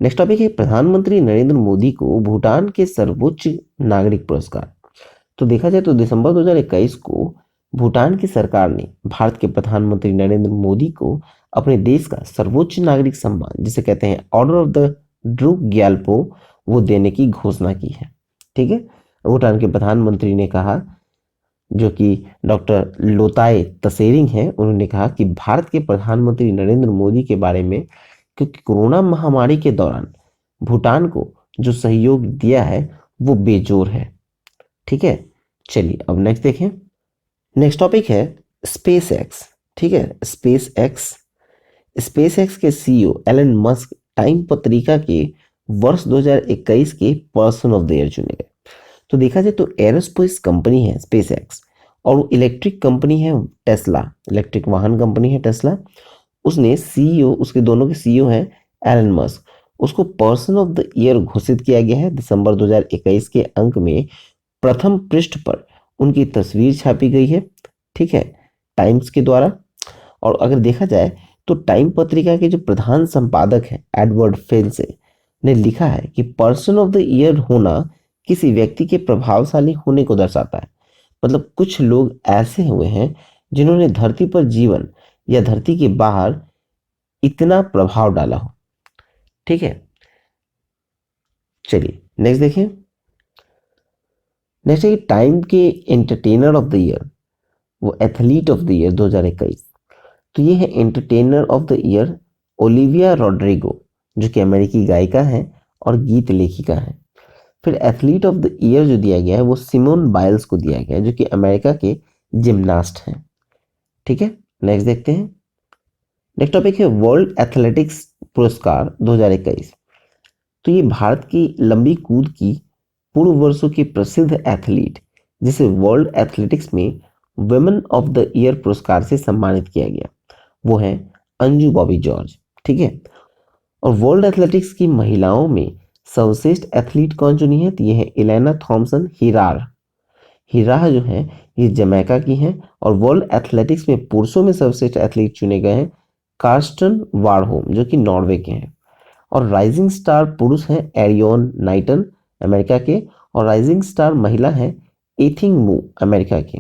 [SPEAKER 1] नेक्स्ट टॉपिक है प्रधानमंत्री नरेंद्र मोदी को भूटान के सर्वोच्च नागरिक पुरस्कार। तो देखा जाए तो दिसंबर 2021 को भूटान की सरकार ने भारत के प्रधानमंत्री नरेंद्र मोदी को अपने देश का सर्वोच्च नागरिक सम्मान, जिसे कहते हैं order of the Druk Gyalpo, वो देने की घोषणा की है। ठीक है, भूटान के प्रधानमंत्री ने कहा जो कि डॉक्टर लोताय तसेरिंग हैं, उन्होंने कहा कि भारत के प्रधानमंत्री नरेंद्र मोदी के बारे में, क्योंकि कोरोना महामारी के दौरान भूटान को जो सहयोग दिया है वो बेजोर है। ठीक है, चलिए अब नेक्स्ट देखें। नेक्स्ट टॉपिक है स्पेस एक्स। ठीक है, स्पेस एक्स। स्पेस एक्स के सीईओ एलन मस्क टाइम पत्रिका के वर्ष 2021 के पर्सन ऑफ द ईयर चुने गए। तो देखा जाए तो एरोस्पेस कंपनी है स्पेस एक्स, और वो इलेक्ट्रिक कंपनी है टेस्ला, इलेक्ट्रिक वाहन कंपनी है टेस्ला। उसने सीईओ, उसके दोनों के सीईओ हैं एलन मस्क, उसको पर्सन ऑफ द ईयर घोषित किया गया है। दिसंबर 2021 के अंक में प्रथम पृष्ठ पर उनकी तस्वीर छापी गई है। ठीक है, टाइम्स के द्वारा। और अगर देखा जाए तो टाइम पत्रिका के जो प्रधान संपादक हैं एडवर्ड फेल्से ने लिखा है कि पर्सन ऑफ द ईयर होना किसी व्यक्ति के प्रभावशाली होने को दर्शाता है। मतलब कुछ लोग ऐसे हुए हैं जिन्होंने धरती पर जीवन या धरती के बाहर इतना प्रभाव डाला हो। ठीक है, चलिए नेक्स्ट देखें। नेक्स्ट है टाइम के एंटरटेनर ऑफ द ईयर, वो एथलीट ऑफ द ईयर 2021। तो ये है entertainer of the year Olivia Rodrigo, जो कि अमेरिकी गायिका है और गीत लेखिका है। फिर एथलीट ऑफ द ईयर जो दिया गया है वो सिमोन बाइल्स को दिया गया है, जो कि अमेरिका के जिम्नास्ट हैं। ठीक है, नेक्स्ट देखते हैं। नेक्स्ट टॉपिक है वर्ल्ड एथलेटिक्स पुरस्कार 2021। तो ये भारत की लंबी कूद की पूर्व वर्षों की प्रसिद्ध एथलीट, जिसे वर्ल्ड एथलेटिक्स में वुमेन ऑफ द ईयर पुरस्कार से सम्मानित किया गया, वो है अंजू बॉबी जॉर्ज। ठीक है, और वर्ल्ड एथलेटिक्स की महिलाओं में सर्वश्रेष्ठ एथलीट कौन चुनी है, तो ये है इलेना थॉम्सन हिरार। हिरार जो है ये जमैका की हैं। और वर्ल्ड एथलेटिक्स में पुरुषों में सर्वश्रेष्ठ एथलीट चुने गए हैं कार्स्टन वारहोम, जो कि नॉर्वे के हैं। और राइजिंग स्टार पुरुष हैं एरियोन नाइटन अमेरिका के, और राइजिंग स्टार महिला है एथिंग मू अमेरिका के।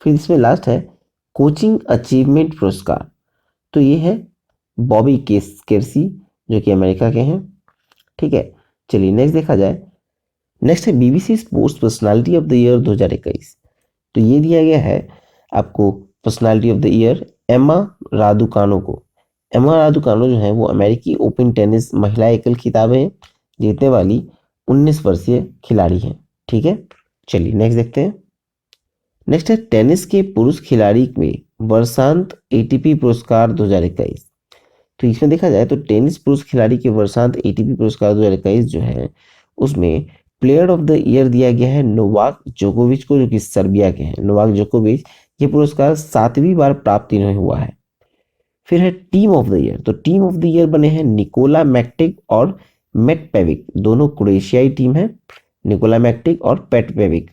[SPEAKER 1] फिर इसमें लास्ट है कोचिंग अचीवमेंट पुरस्कार, तो ये है बॉबी केर्सी, जो कि अमेरिका के हैं। ठीक है, चलिए नेक्स्ट देखा जाए। नेक्स्ट है BBC sports personality of the year 2021। तो ये दिया गया है आपको पर्सनालिटी ऑफ द ईयर एमा रादुकानो को। एमा रादुकानो जो है वो अमेरिकी ओपन टेनिस महिला एकल खिताबें जीतने वाली 19 वर्षीय खिलाड़ी हैं। ठीक है, चलिए नेक्स्ट देखते हैं। नेक्स्ट है टेनिस के पुरुष खिलाड़ी में वर्षांत एटीपी पुरस्कार 2021। तो इसमें देखा जाए तो टेनिस पुरुष खिलाड़ी के वर्षांत एटीपी पुरस्कार 2021 जो है उसमें प्लेयर ऑफ द ईयर दिया गया है नोवाक जोकोविच को, जो कि सर्बिया के हैं। नोवाक जोकोविच ये पुरस्कार 7वीं बार प्राप्त इन्हें हुआ है। फिर है टीम ऑफ द ईयर। तो टीम ऑफ द ईयर बने हैं निकोला मैक्टिक और मेट पेविक, दोनों क्रोएशियाई टीम है, निकोला मैक्टिक और पेट पेविक।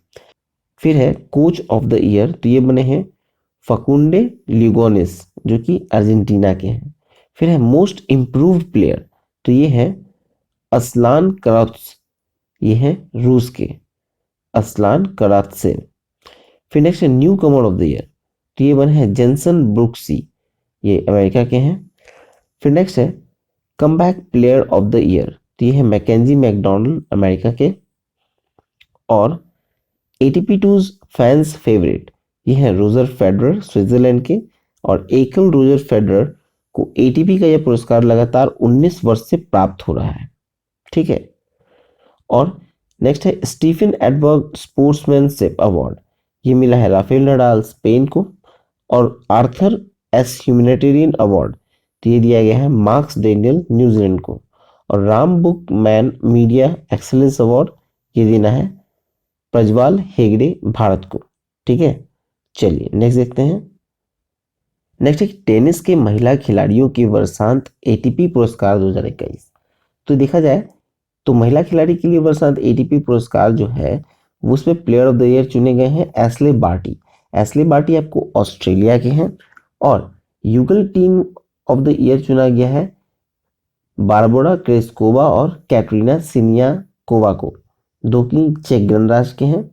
[SPEAKER 1] फिर है कोच ऑफ द ईयर, तो ये बने हैं फकुंडे ल्यूगोनिस, जो कि अर्जेंटीना के हैं। फिर है मोस्ट इम्प्रूव्ड प्लेयर, तो ये है असलान करात्स, ये है रूस के असलान करात्सेव। फिर नेक्स्ट है newcomer of the year, तो ये बने हैं जेंसन ब्रुक्सी, ये अमेरिका के हैं। फिर नेक्स्ट है comeback player of the year, तो ये है मैकेंजी मैकडोनल्ड अमेरिका के। और एटीपी टूज फैंस फेवरेट, ये है रोजर फेडरर स्विट्जरलैंड के। और एकल रोजर फेडरर को एटीपी का यह पुरस्कार लगातार 19 वर्ष से प्राप्त हो रहा है। ठीक है, और नेक्स्ट है स्टीफन एडबर्ग स्पोर्ट्समैनशिप अवार्ड, ये मिला है राफेल नडाल स्पेन को। और आर्थर एस ह्यूमैनिटेरियन अवार्ड, तो ये दिया गया है मार्क्स डेनियल न्यूजीलैंड को। और Ram book man media excellence award, ये देना है प्रज्वाल हेगड़े भारत को। ठीक है, चलिए नेक्स्ट देखते हैं। नेक्स्ट है टेनिस के महिला खिलाड़ियों के वर्षांत एटीपी पुरस्कार 2021। तो देखा जाए तो महिला खिलाड़ी के लिए वर्षांत एटीपी पुरस्कार जो है वो उसमें प्लेयर ऑफ द ईयर चुने गए हैं एस्ले बार्टी। एस्ले बार्टी आपको ऑस्ट्रेलिया के हैं। और युगल टीम ऑफ द ईयर चुना गया है बारबोरा क्रेस्कोवा और कैटरीना सिनियाकोवा को, दो की चेक गणराज्य के हैं।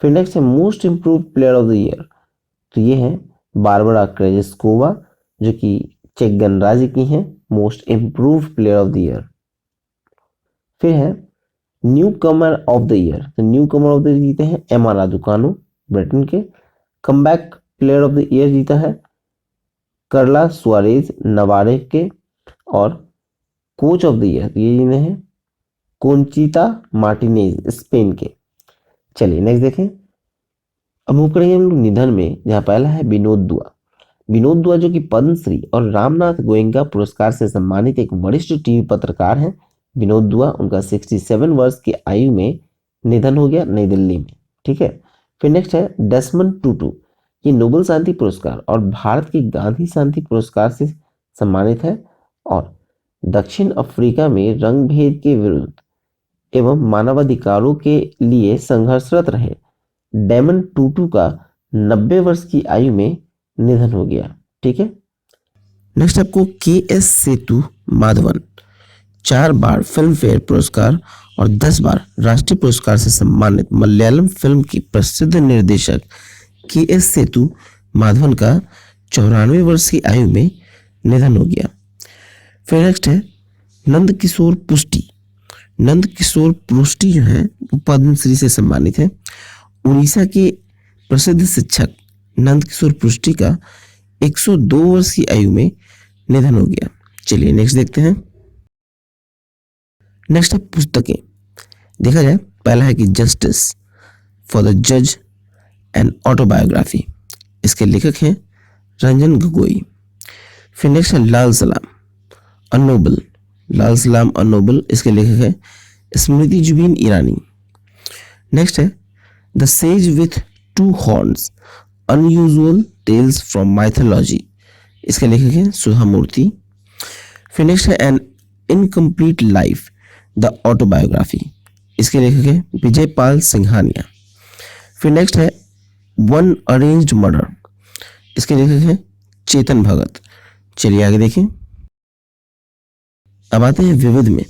[SPEAKER 1] फिर नेक्स्ट है most improve player of the year, तो ये है बारबरा क्रेस्कोवा, जो कि चेक गणराज्य की हैं most improve player of the year. फिर है newcomer of the year, तो newcomer of the year जीते हैं एमा रादुकानो ब्रिटेन के। Comeback player of the year जीता है कार्ला सुआरेज नवारे के। और कोच ऑफ द ईयर ये जिन्हें हैं कोंचिता मार्टिनेज स्पेन के। चलिए नेक्स्ट देखें। अब मूव करेंगे हम लोग निधन में, जहाँ पहला है विनोद दुआ। विनोद दुआ जो कि पद्मश्री और रामनाथ गोयनका पुरस्कार से सम्मानित एक वरिष्ठ टीवी पत्रकार हैं। विनोद दुआ, उनका 67 वर्ष की आयु में निधन हो गया नई दिल्ली में। ठीक है। फिर नेक्स्ट है डेसमंड टूटू। ये नोबेल शांति पुरस्कार और भारत के गांधी शांति पुरस्कार से सम्मानित है और दक्षिण अफ्रीका में रंग भेद के विरुद्ध एवं मानवाधिकारों के लिए संघर्षरत रहे डेमन टूटू का 90 वर्ष की आयु में निधन हो गया। ठीक है। नेक्स्ट आपको के.एस. सेतु माधवन 4 बार फिल्म फेयर पुरस्कार और 10 बार राष्ट्रीय पुरस्कार से सम्मानित मलयालम फिल्म की प्रसिद्ध निर्देशक के.एस. सेतु माधवन का 94 वर्ष की आयु में निधन हो गया। फिर नेक्स्ट है नंद किशोर पुष्टि। नंद किशोर पुष्टि जो है वो पद्मश्री से सम्मानित है। उड़ीसा के प्रसिद्ध शिक्षक नंद किशोर पुष्टि का 102 वर्ष की आयु में निधन हो गया। चलिए नेक्स्ट देखते हैं। नेक्स्ट है पुस्तकें। देखा जाए, पहला है कि जस्टिस फॉर द जज एंड ऑटोबायोग्राफी, इसके लेखक हैं रंजन गोगोई। फिर नेक्स्ट है लाल सलाम अनोबल। लाल सलाम अनोबल, इसके लेखक है स्मृति जुबिन ईरानी। नेक्स्ट है the sage with 2 horns unusual tales from mythology, इसके लेखक हैं सुधा मूर्ति। फिर नेक्स्ट है an incomplete life the autobiography, इसके लेखक हैं विजय पाल सिंघानिया। फिर नेक्स्ट है वन अरेंज्ड मर्डर, इसके लेखक हैं चेतन भगत। चलिए आगे देखें। अब आते हैं विविध में।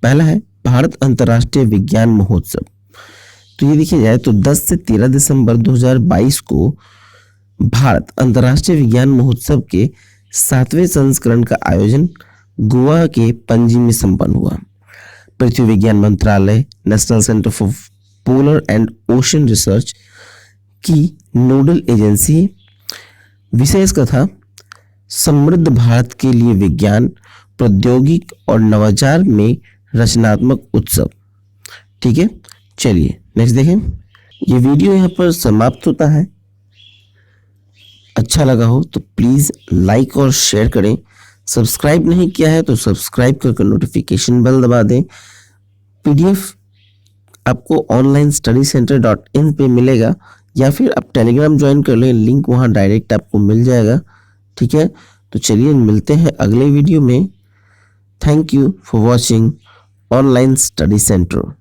[SPEAKER 1] पहला है भारत अंतर्राष्ट्रीय विज्ञान महोत्सव। तो ये देखिए जाए तो 10 से 13 दिसंबर 2022 को भारत अंतर्राष्ट्रीय विज्ञान महोत्सव के 7वें संस्करण का आयोजन गोवा के पणजी में संपन्न हुआ। पृथ्वी विज्ञान मंत्रालय, national centre for polar and ocean research की नोडल एजेंसी। विषय इसका था समृद्ध भारत के लिए विज्ञान, प्रौद्योगिक और नवाचार में रचनात्मक उत्सव। ठीक है। चलिए नेक्स्ट देखें। ये वीडियो यहाँ पर समाप्त होता है। अच्छा लगा हो तो प्लीज लाइक और शेयर करें। सब्सक्राइब नहीं किया है तो सब्सक्राइब करके नोटिफिकेशन बेल दबा दें। पीडीएफ आपको onlinestudycenter.in पे मिलेगा या फिर आप टेलीग्राम ज्वाइन कर लें, लिंक वहाँ डायरेक्ट आपको मिल जाएगा। ठीक है। तो चलिए मिलते हैं अगले वीडियो में। Thank you for watching online study centre.